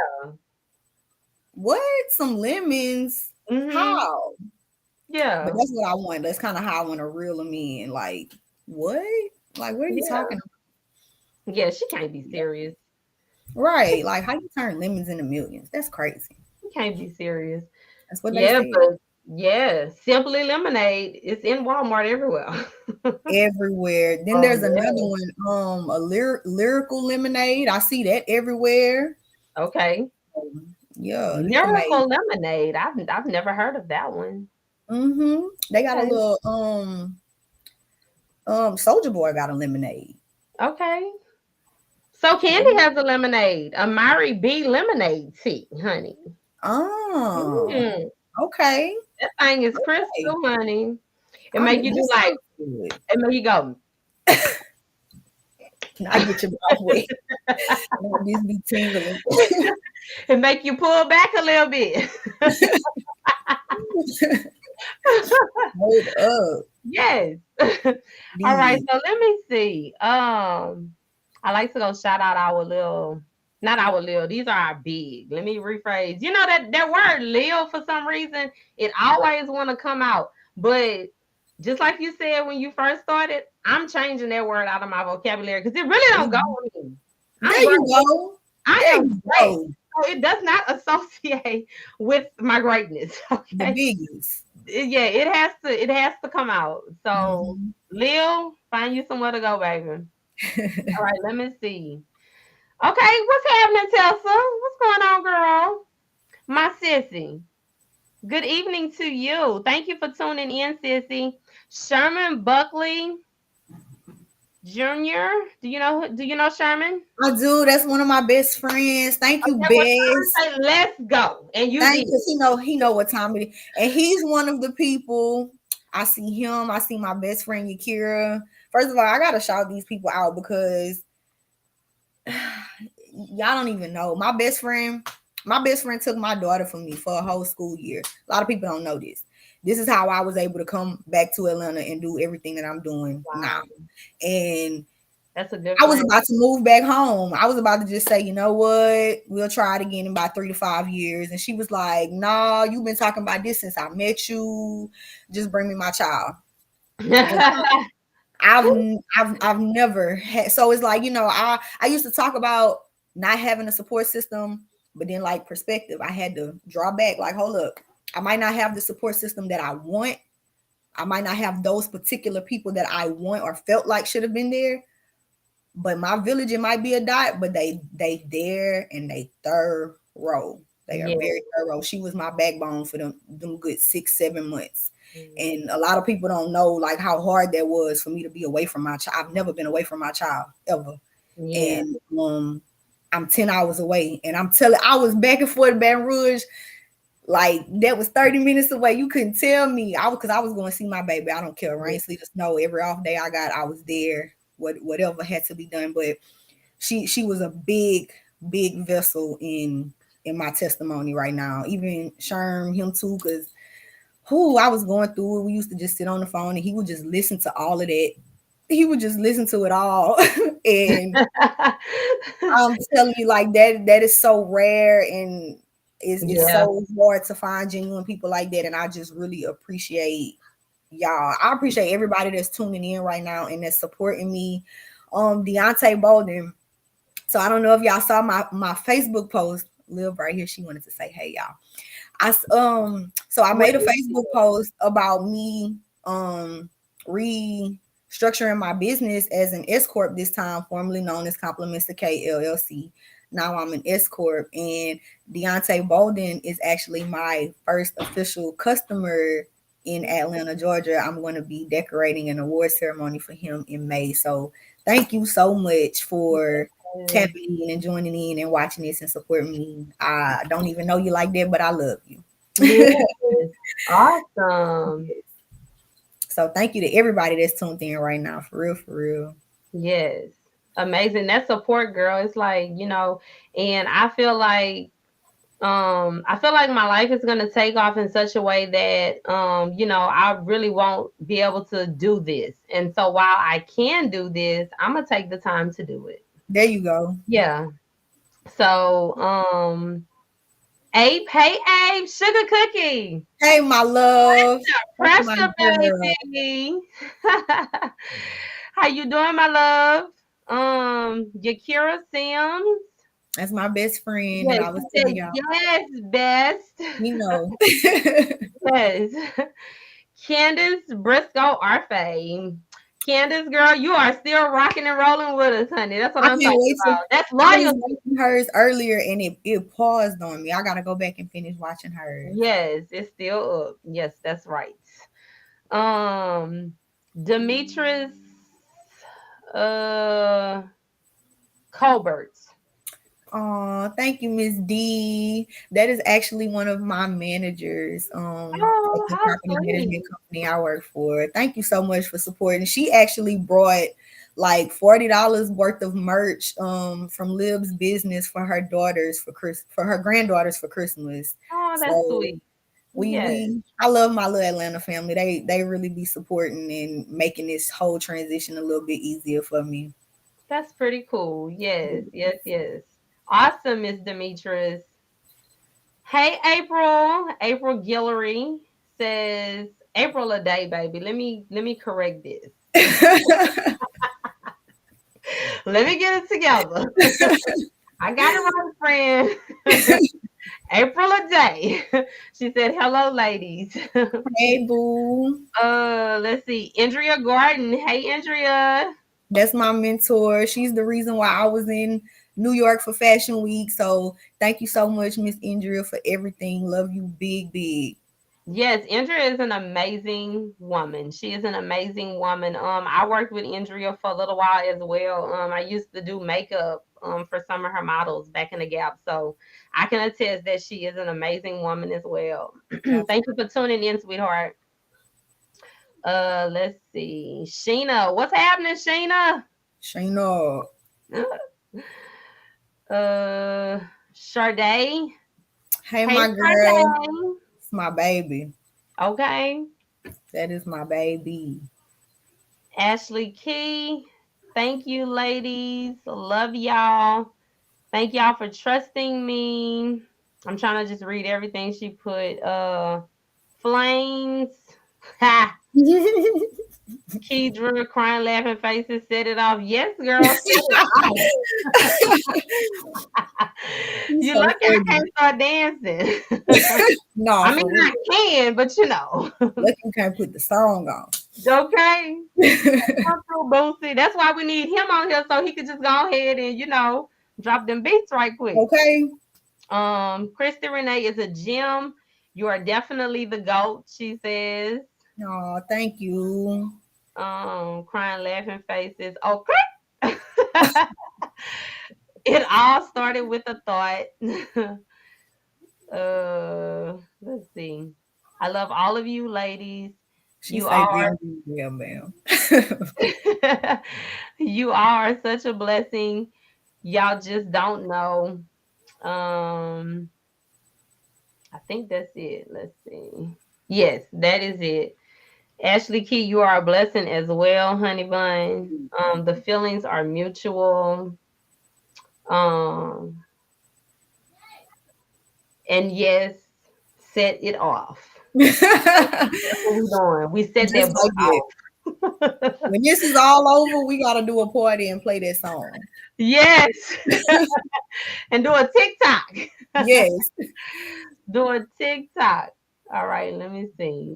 what? Some lemons? Hmm. How? But Yeah. that's what I want. That's kind of how I want to reel them in. Like, what? Like, what are you Yeah. talking Yeah. She can't be about? serious. Right. Like, how you turn lemons into millions? That's crazy. She can't be serious. That's what they Yeah, said. but yeah, Simply Lemonade. It's in Walmart everywhere. Everywhere. Then Oh there's another yeah. one, a lyrical lemonade. I see that everywhere. Okay. Yeah, you can make. Miracle Lemonade. I've never heard of that one. They got a Okay. little Soldier Boy got a lemonade. Okay. So Yeah. Candy has a lemonade, a Mary B lemonade tea, honey. Oh, Mm, okay. that thing is Okay. crystal, honey. It I make get you do this like, sounds good. it make you go. I get your mouth wet. Like this be tingling. It make you pull back a little bit. Hold up. Yes. All right. Did. So let me see. I like to go shout out our little, not our little. These are our big. Let me rephrase. You know that word "lil" for some reason it always want to come out, but just like you said when you first started, I'm changing that word out of my vocabulary because it really don't go with me. I'm There great. you go. I There am you great. go. So it does not associate with my greatness. The Okay. biggies. Yeah, it has to come out. So Mhm. Lil, find you somewhere to go, baby. All right, let me see. Okay, what's happening, Tessa? What's going on, girl? My sissy. Good evening to you. Thank you for tuning in, sissy. Sherman Buckley Jr. Do you know Sherman? I do. That's one of my best friends. Thank you, Okay, well, Bess. Sherman say, let's go. And you Thank did. you. He know what time it is. And he's one of the people. I see him. I see my best friend Yakira. First of all, I gotta shout these people out because y'all don't even know. My best friend took my daughter from me for a whole school year. A lot of people don't know this. This is how I was able to come back to Atlanta and do everything that I'm doing now. Wow. And That's a good I was friend. about to move back home. I was about to just say, you know what? We'll try it again in about 3 to 5 years. And she was like, "No, you've been talking about this since I met you. Just bring me my child." And I've never had. So it's like, I used to talk about not having a support system, but then like perspective, I had to draw back. Like, hold up, I might not have the support system that I want, I might not have those particular people that I want or felt like should have been there, but my village, it might be a dot, but they there and they thorough. They are Yeah. very thorough. She was my backbone for them good 6-7 months. Mm. And a lot of people don't know like how hard that was for me to be away from my child. I've never been away from my child ever. Yeah. And I'm 10 hours away. And I was back and forth to Baton Rouge. Like that was 30 minutes away. You couldn't tell me. Because I was going to see my baby. I don't care. Rain, sleet, or snow. Every off day I got, I was there. Whatever had to be done. But she was a big vessel in my testimony right now. Even Sherm, him too, because I was going through it. We used to just sit on the phone and he would just listen to all of that. He would just listen to it all. And I'm telling you, like that is so rare, and it's Yeah. so hard to find genuine people like that. And I just really appreciate y'all. I appreciate everybody that's tuning in right now and that's supporting me. Deontay Bolden. So I don't know if y'all saw my Facebook post. Liv right here, she wanted to say, "Hey y'all." So I What made a is Facebook post about me restructuring my business as an S corp this time, formerly known as Compliments to K LLC. Now I'm an S corp, and Deontay Bolden is actually my first official customer in Atlanta, Georgia. I'm going to be decorating an award ceremony for him in May. So thank you so much for it? tapping in and joining in and watching this and supporting me. I don't even know you like that, but I love you. Yes. Awesome. So thank you to everybody that's tuned in right now. For real, for real. Yes. Amazing. That support, girl. It's like, and I feel like my life is gonna take off in such a way that I really won't be able to do this. And so while I can do this, I'm gonna take the time to do it. There you go. Yeah. So Abe, hey Abe, sugar cookie. Hey, my love. That's my Pressure, girl. baby. How you doing, my love? Yakira Sims. That's my best friend that Yes, I she was said telling y'all. yes, best. You know. Yes. Candace Briscoe Arfe. Candace, girl, you are still rocking and rolling with us, honey. That's what I I'm can't talking wait to. about. That's I was loyalty. watching hers earlier and it paused on me. I gotta go back and finish watching hers. Yes, it's still up. Yes, that's right. Um, Demetrius uh Colbert. Oh, thank you, Miss D. That is actually one of my managers at Oh, the how property sweet. management company I work for. Thank you so much for supporting. She actually brought like $40 worth of merch from Lib's business for her daughters for her granddaughters for Christmas. Oh, that's So sweet. we Yes, we I love my little Atlanta family. They really be supporting and making this whole transition a little bit easier for me. that's pretty cool. Yes, yes, yes. Awesome, Miss Demetrius. Hey, April. April Guillory says April a day, baby. Let me correct this. Let me get it together. I got it right, friend. April a day. She said, "Hello, ladies." Hey boo. Let's see. Andrea Gordon. Hey, Andrea. That's my mentor. She's the reason why I was in New York for Fashion Week. So thank you so much, Miss Indria, for everything. Love you big, big. Yes, Andrea is an amazing woman. She is an amazing woman. I worked with Andrea for a little while as well. I used to do makeup for some of her models back in the Gap, so I can attest that she is an amazing woman as well. Thank you for tuning in, sweetheart. Let's see, Sheena, what's happening, Sheena? Shayna. uh, Sade, Hey, hey my girl. Sade. It's my baby. Okay, That is my baby. Ashley Key. Thank you, ladies. Love y'all. Thank y'all for trusting me. I'm trying to just read everything she put. Flames. Ha. Keydra crying, laughing faces. Set it off. Yes, girl. Set it off. You so lucky I funny. can't start dancing. No, I mean, for I real. can, but you know. Lucky you can't put the song on. Okay. Come through, Boosie. That's why we need him on here so he could just go ahead and, drop them beats right quick. Okay. Kristy Rene is a gem. You are definitely the GOAT, she says. Oh, thank you. Crying, laughing faces. Okay. It all started with a thought. Let's see. I love all of you ladies. She You say, are "Bam, bam, bam." you are such a blessing. Y'all just don't know. Um, I think that's it. Let's see. Yes, that is it. Ashley Key, you are a blessing as well, honey bun. The feelings are mutual. Um, and yes, set it off. That's what we're doing. We set Just that like it. book off. When this is all over, we gotta do a party and play that song. Yes. And do a TikTok. Yes. Do a TikTok. All right, let me see.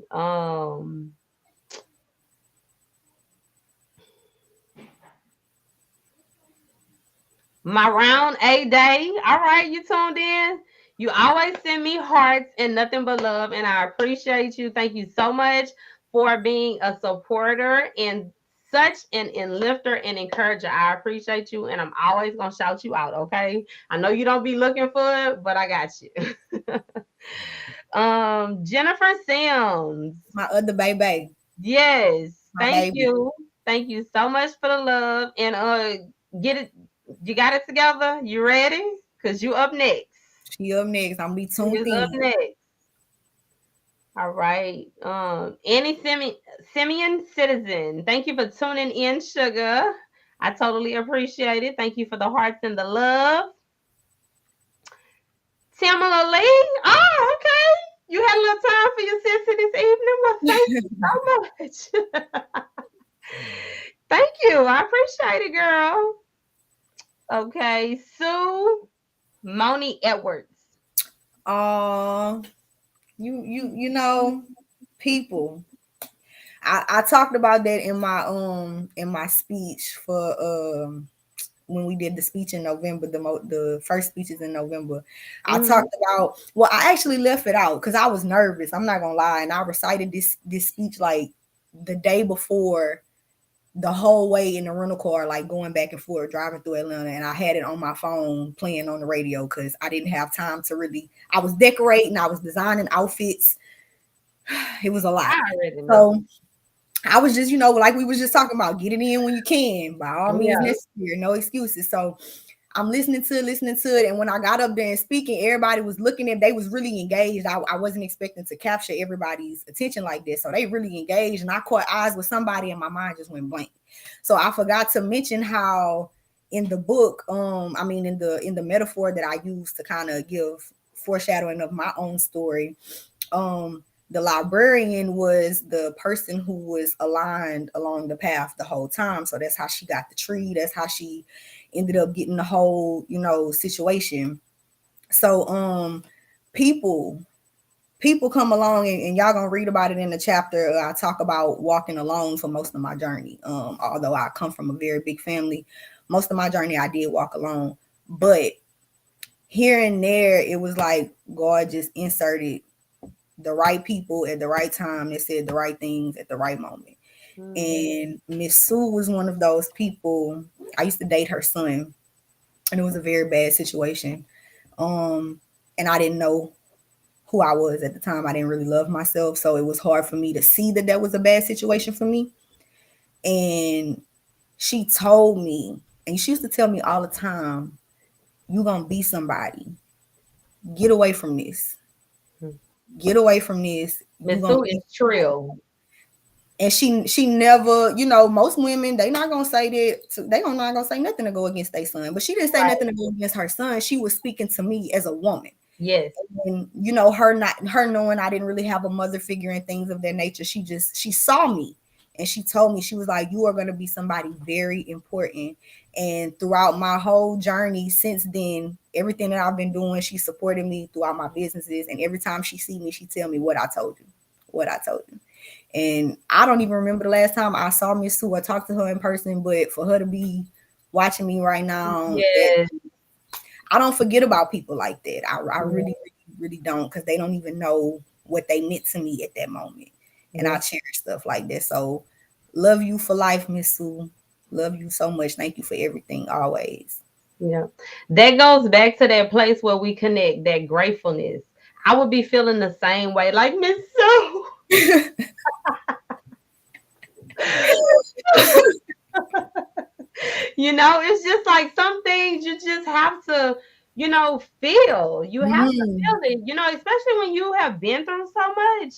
My round A day. All right, you tuned in. You always send me hearts and nothing but love, and I appreciate you. Thank you so much for being a supporter and such an enlifter and encourager. I appreciate you, and I'm always gonna shout you out. Okay, I know you don't be looking for it, but I got you. Jennifer Sims. My other baby. Yes, My thank baby. you. Thank you so much for the love. And get it you got it together? You ready? Cause you up next. She up next. I'm gonna be You tuned is up in. next. All right. Annie Simeon Citizen. Thank you for tuning in, sugar. I totally appreciate it. Thank you for the hearts and the love. Tamala Lee. Oh, okay. You had a little time for your sister this evening. Well, thank you so much. Thank you. I appreciate it, girl. Okay. Sue Moni Edwards. Uh, you know, people. I talked about that in my speech for when we did the speech in November, the first speeches in November. I Mhm. talked about, well, I actually left it out because I was nervous. I'm not gonna lie, and I recited this speech like the day before, the whole way in the rental car, like going back and forth, driving through Atlanta, and I had it on my phone playing on the radio because I didn't have time to really. I was decorating, I was designing outfits. It was a lot. I already know. So I was just, like we was just talking about, get it in when you can, by all means Yeah. necessary, no excuses. So I'm listening to it. And when I got up there and speaking, everybody was looking at, they was really engaged. I wasn't expecting to capture everybody's attention like this. So they really engaged, and I caught eyes with somebody and my mind just went blank. So I forgot to mention how in the book, in the metaphor that I used to kind of give foreshadowing of my own story, the librarian was the person who was aligned along the path the whole time. So that's how she got the tree. That's how she ended up getting the whole, situation. So people people come along, and y'all gonna read about it in the chapter. I talk about walking alone for most of my journey. Although I come from a very big family, most of my journey I did walk alone. But here and there, it was like God just inserted the right people at the right time that said the right things at the right moment. And Miss Sue was one of those people. I used to date her son, and it was a very bad situation. And I didn't know who I was at the time. I didn't really love myself, so it was hard for me to see that that was a bad situation for me. And she told me, and she used to tell me all the time, "You gonna be somebody. Get away from this. Get away from this. You Miss gonna Sue be is somebody." trill. And she never, most women, they not gonna say that, they don't not gonna say nothing to go against their son. But she didn't say Right. nothing to go against her son. She was speaking to me as a woman. Yes. And her knowing I didn't really have a mother figure and things of that nature. She saw me And she told me, she was like, you are going to be somebody very important. And throughout my whole journey since then, everything that I've been doing, she supported me throughout my businesses. And every time she see me, she tell me what I told you, what I told you. And I don't even remember the last time I saw Miss Sue or talked to her in person, but for her to be watching me right now, that Yes. I don't forget about people like that. I Yeah. really, really, really don't, because they don't even know what they meant to me at that moment. And I Yes. cherish stuff like that. So love you for life, Miss Sue. Love you so much. Thank you for everything always. Yeah. That goes back to that place where we connect, that gratefulness. I would be feeling the same way, like Miss Sue. It's just like some things you just have to, feel. You have to Mhm. feel it, especially when you have been through so much,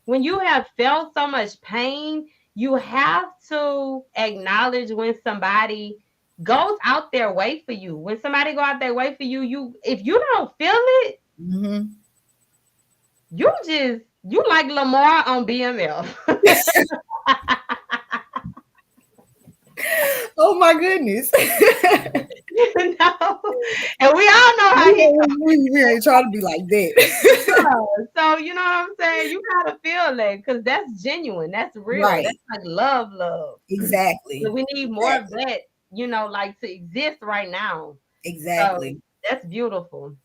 when you have felt so much pain, you have to acknowledge when somebody goes out their way for you. When somebody go out their way for you, if you don't feel it, Mhm. you like Lamar on BMF. Oh my goodness. And we all know how he We ain't trying to be like that. does. So you know what I'm saying? You gotta feel that because that's genuine. That's real. That's Right. like love, love. Exactly. So we need more of Exactly. that, like to exist right now. So Exactly. that's beautiful.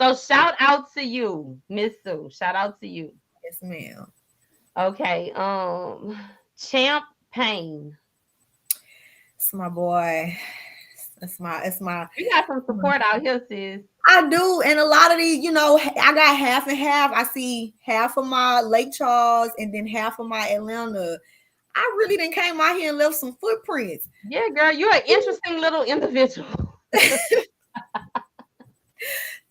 So shout out to you, Miss Sue. Shout out to you. Yes, ma'am. Okay. Champ Pain. It's my boy. It's my You got some support out here, sis. I do, and a lot of these, I got half and half. I see half of my Lake Charles and then half of my Atlanta. I really didn't came out here and left some footprints. Yeah, girl, you're an interesting little individual.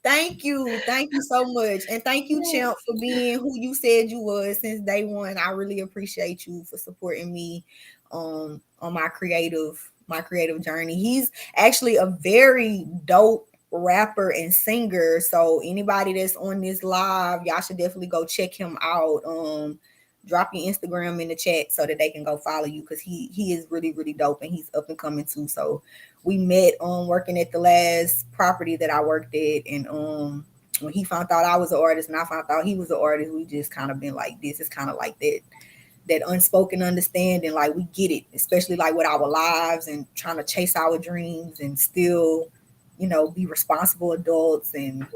Thank you so much, and thank you, Champ, for being who you said you was since day one. I really appreciate you for supporting me, on my creative journey. He's actually a very dope rapper and singer. So anybody that's on this live, y'all should definitely go check him out. Drop your Instagram in the chat so that they can go follow you, because he is really really dope and he's up and coming too. So we met working at the last property that I worked at, and when he found out I was an artist and I found out he was an artist, we just kind of been like this. It's kind of like that unspoken understanding, like we get it, especially like with our lives and trying to chase our dreams and still, be responsible adults, and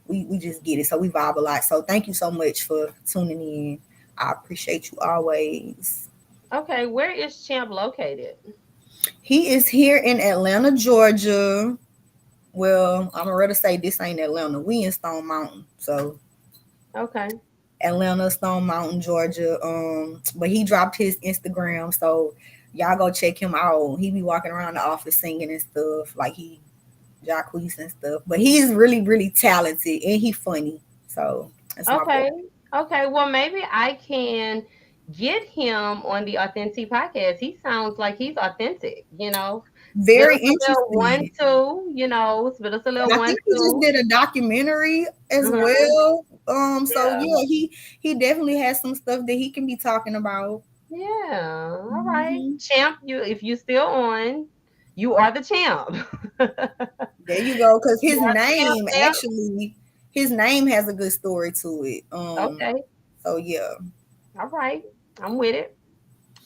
we just get it. So we vibe a lot. So thank you so much for tuning in. I appreciate you always. Okay, where is Champ located? He is here in Atlanta, Georgia. Well, I'm ready to say this ain't Atlanta. We in Stone Mountain. So Okay. Atlanta, Stone Mountain, Georgia. But he dropped his Instagram, so y'all go check him out. He be walking around the office singing and stuff, like he Jacquees and stuff. But he's really, really talented and he funny. So that's my boy. Okay. Okay. Well, maybe I can get him on the Authentic podcast. He sounds like he's authentic. Spit Very us a little interesting. 1, 2, spit us a And little I one, think he just 2. did a documentary as Mhm. well. So Yeah. yeah, he definitely has some stuff that he can be talking about. Yeah. All right. Mhm. Champ, if you still on, you are the champ. There you go. Because You are the champ now. his name has a good story to it. Okay. So yeah. All right. I'm with it.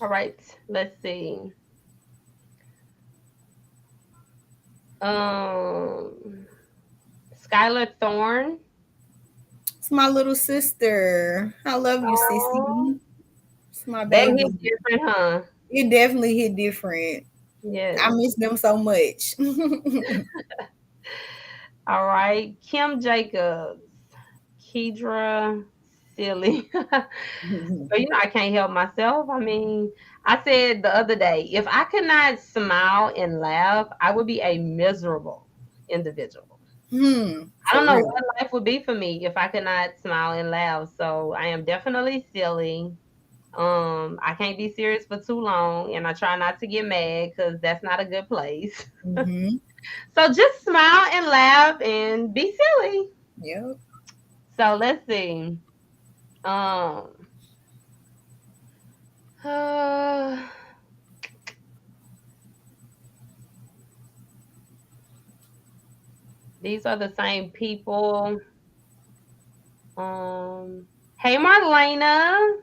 All right. Let's see. Um, Skylar Thorne. It's my little sister. I love you, Oh, Sissy. It's my that hit baby. different, huh? It definitely hit different. I Yes. miss them so much. All right. Kim Jacobs. Kedra Silly. But I can't help myself. I mean, I said the other day, if I could not smile and laugh, I would be a miserable individual. I For don't know real. what life would be for me if I could not smile and laugh. So I am definitely silly. I can't be serious for too long, and I try not to get mad because that's not a good place. Mm-hmm. So just smile and laugh and be silly. Yep. So let's see. Um, Uh, these are the same people. Um, hey Marlena.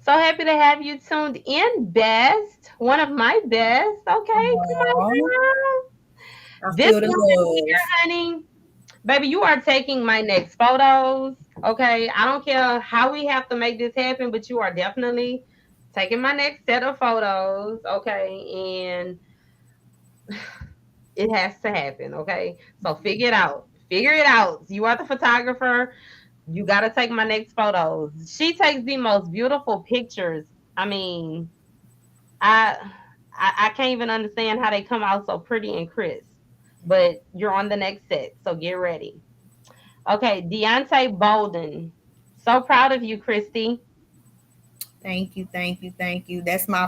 So happy to have you tuned in, best. One of my best. Okay, come on, Aw, girl. I This feel the woman love. here, honey, baby, you are taking my next photos. Okay, I don't care how we have to make this happen, but you are definitely taking my next set of photos. Okay, and it has to happen. Okay, so figure it out. Figure it out. You are the photographer. You got to take my next photos. She takes the most beautiful pictures. I mean, I, I can't even understand how they come out so pretty and crisp. But you're on the next set, so get ready. Okay, Deontay Bolden. So proud of you, Kristy. Thank you, thank you, thank you. That's my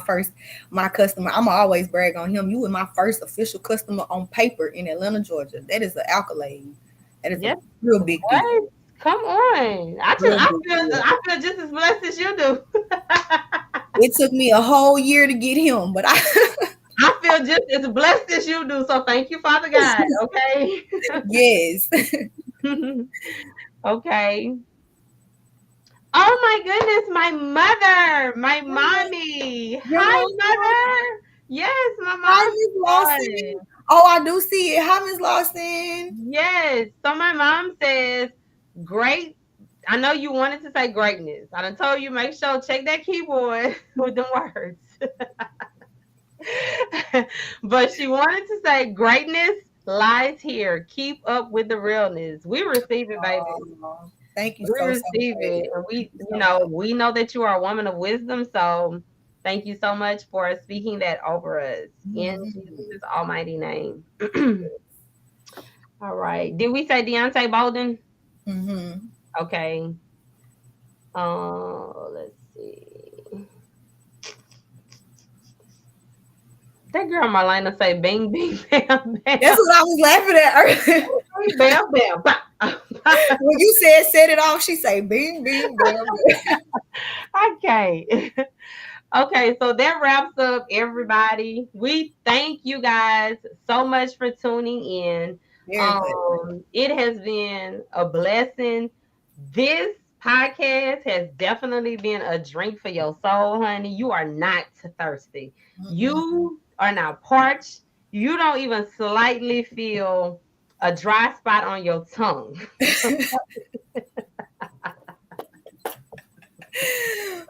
customer. I'm always brag on him. You were my first official customer on paper in Atlanta, Georgia. That is an accolade. That is a Yes. real big deal. What? Come on. Real big deal. I feel just as blessed as you do. It took me a whole year to get him, but I I feel just as blessed as you do. So thank you, Father God. Okay. yes. Okay. Oh my goodness, my mother, my mommy. Your Hi, mom. mother. Yes, my Hi, mom's Miss son. Lawson. Oh, I do see it. Hi, Miss Lawson. Yes. So my mom says, great. I know you wanted to say greatness. I done told you, make sure check that keyboard with the words. But she wanted to say greatness lies here. Keep up with the realness. We receive it, baby. Oh, thank you We so receive much. it. And Thank you so much. we know that you are a woman of wisdom. So thank you so much for speaking that over us in Mhm. Jesus' almighty name. All right. Did we say Deontay Bolden? Mhm. Okay. Let's see. That girl Marlena say bing bing bam That's bam. what I was laughing at earlier. Bam bam bam. When you said set it off, she say bing bing bam. Okay. Okay, so that wraps up everybody. We thank you guys so much for tuning in. Very much. It has been a blessing. This podcast has definitely been a drink for your soul, honey. You are not thirsty. Mm-mm. You are not parched. You don't even slightly feel a dry spot on your tongue.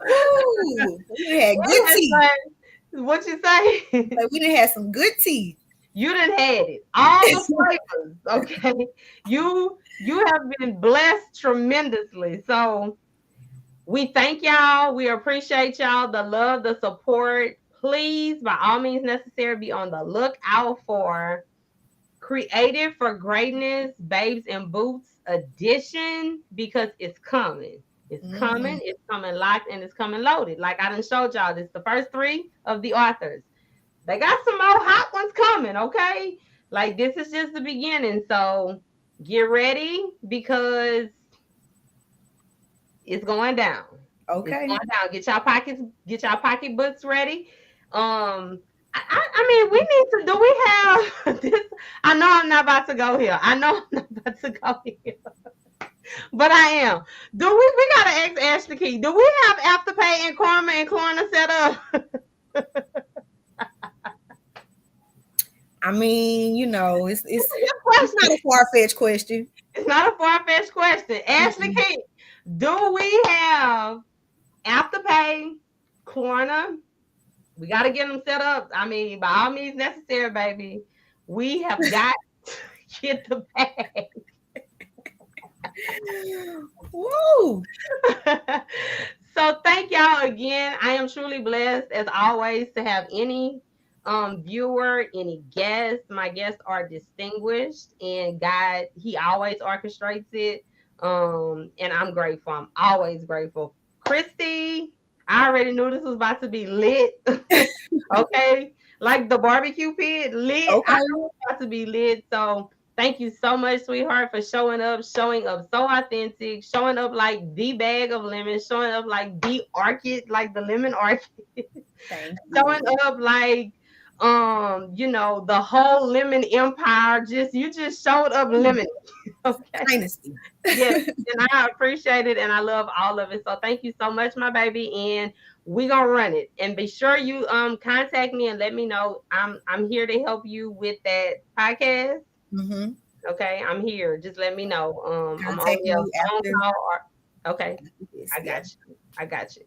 Woo! We done had good What tea. what you say? Like we done had some good tea. You done had it. All the flavors, okay? You have been blessed tremendously. So we thank y'all. We appreciate y'all, the love, the support. Please, by all means necessary, be on the lookout for Creative for Greatness Babes in Boots edition because it's coming. It's Mhm. coming. It's coming locked and it's coming loaded. Like I done showed y'all, this the first three of the authors. They got some more hot ones coming, okay? Like this is just the beginning. So get ready because it's going down. It's Okay. going down. Get y'all pocketbooks ready. I mean, we need to. Do we have this? I know I'm not about to go here. I know I'm not about to go here, but I am. Do we gotta ask Ashley Key? Do we have Afterpay and Karma and Klarna set up? I mean, it's not Question. a far fetched question. It's not a far fetched question. Ashley Mm-mm. King, do we have Afterpay, Klarna? We got to get them set up. I mean, by all means necessary, baby. We have got to get the bag. Woo! So thank y'all again. I am truly blessed as always to have any viewer, any guest. My guests are distinguished and God, he always orchestrates it. And I'm grateful. I'm always grateful. Kristy, I already knew this was about to be lit. Okay. Like the barbecue pit, lit. I Okay. know it's about to be lit. So Thank you so much, sweetheart, for showing up so authentic, showing up like the bag of lemons, showing up like the orchid, like the lemon orchid, Thank showing you. up like the whole lemon empire. You just showed up lemon. Okay. Dynasty. Yes, and I appreciate it and I love all of it. So thank you so much, my baby. And we gonna run it. And be sure you contact me and let me know. I'm here to help you with that podcast. Mm-hmm. Okay, I'm here. Just let me know. I'm Contact only a me phone after call or okay. this. I Yeah. got you. I got you.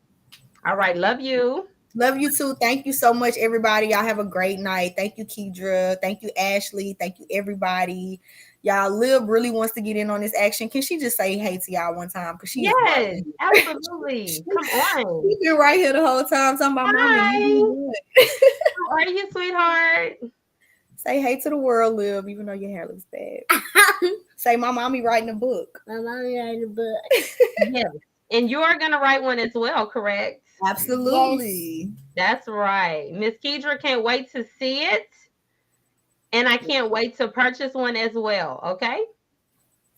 All right, love you. Love you too. Thank you so much, everybody. Y'all have a great night. Thank you, Kedra. Thank you, Ashley. Thank you, everybody. Y'all, Liv really wants to get in on this action. Can she just say hey to y'all one time? Because she is right Yes, here. absolutely. Come on. She's been right here the whole time talking about mommy. You Hi. doing good. How are you, sweetheart? Say hey to the world, Liv, even though your hair looks bad. Say my mommy writing a book. My mommy writing a book. Yes. And you're gonna write one as well, correct? Absolutely. That's right. Miss Kedra can't wait to see it. And I can't wait to purchase one as well. Okay.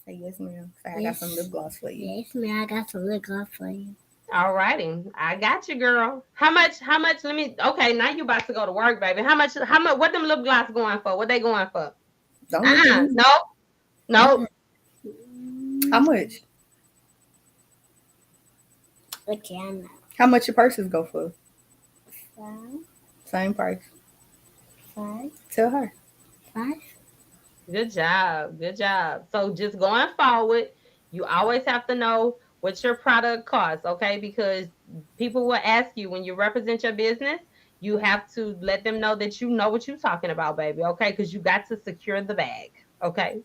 Say yes, ma'am. Say I got some lip gloss for you. Yes, man, I got some lip gloss for you. All righty. I got you, girl. How much? Okay, now you about to go to work, baby. How much, what them lip gloss going for? What they going for? Don't look at me. No. How much? Okay, I know. How much your purses go for? 5, Same price. 5, Tell her. 5. Good job. Good job. So just going forward, you always have to know what your product costs, okay? Because people will ask you when you represent your business, you have to let them know that you know what you're talking about, baby, okay? Because you got to secure the bag, okay?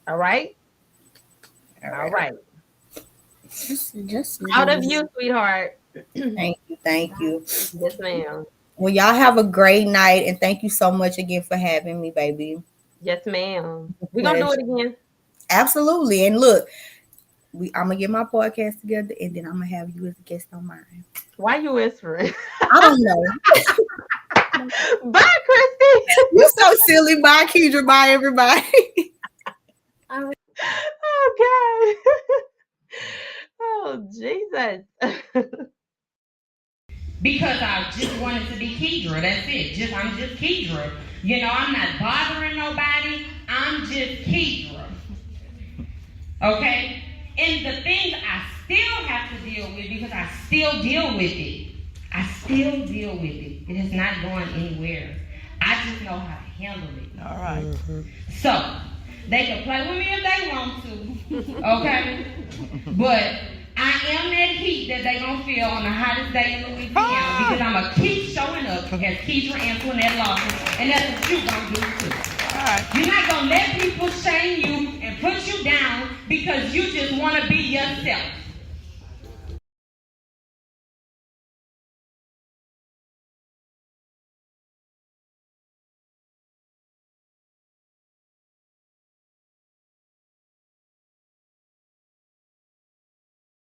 All right? All right. Just Out of you, sweetheart. Thank you. Thank you. Yes, ma'am. Well, y'all have a great night, and thank you so much again for having me, baby. Yes, ma'am. We're going to do it again. Absolutely. And look, I'm going to get my podcast together, and then I'm going to have you as a guest on mine. Why you whispering? I don't know. Bye, Kristy. You're so silly. Bye, Kedra. Bye, everybody. Oh, God. Oh, Jesus. Because I just wanted to be Kedra. That's it. I'm just Kedra. I'm not bothering nobody. I'm just Kedra. Okay? And the things I still have to deal with, because I still deal with it. I still deal with it. It is not going anywhere. I just know how to handle it. All right. Mm-hmm. So, they can play with me if they want to. Okay? But I am that heat that they gonna feel on the hottest day in Louisiana, because I'm gonna keep showing up as Kristy Antoinette Lawson, and that's what you gonna do too. Right. You're not gonna let people shame you and put you down because you just wanna be yourself.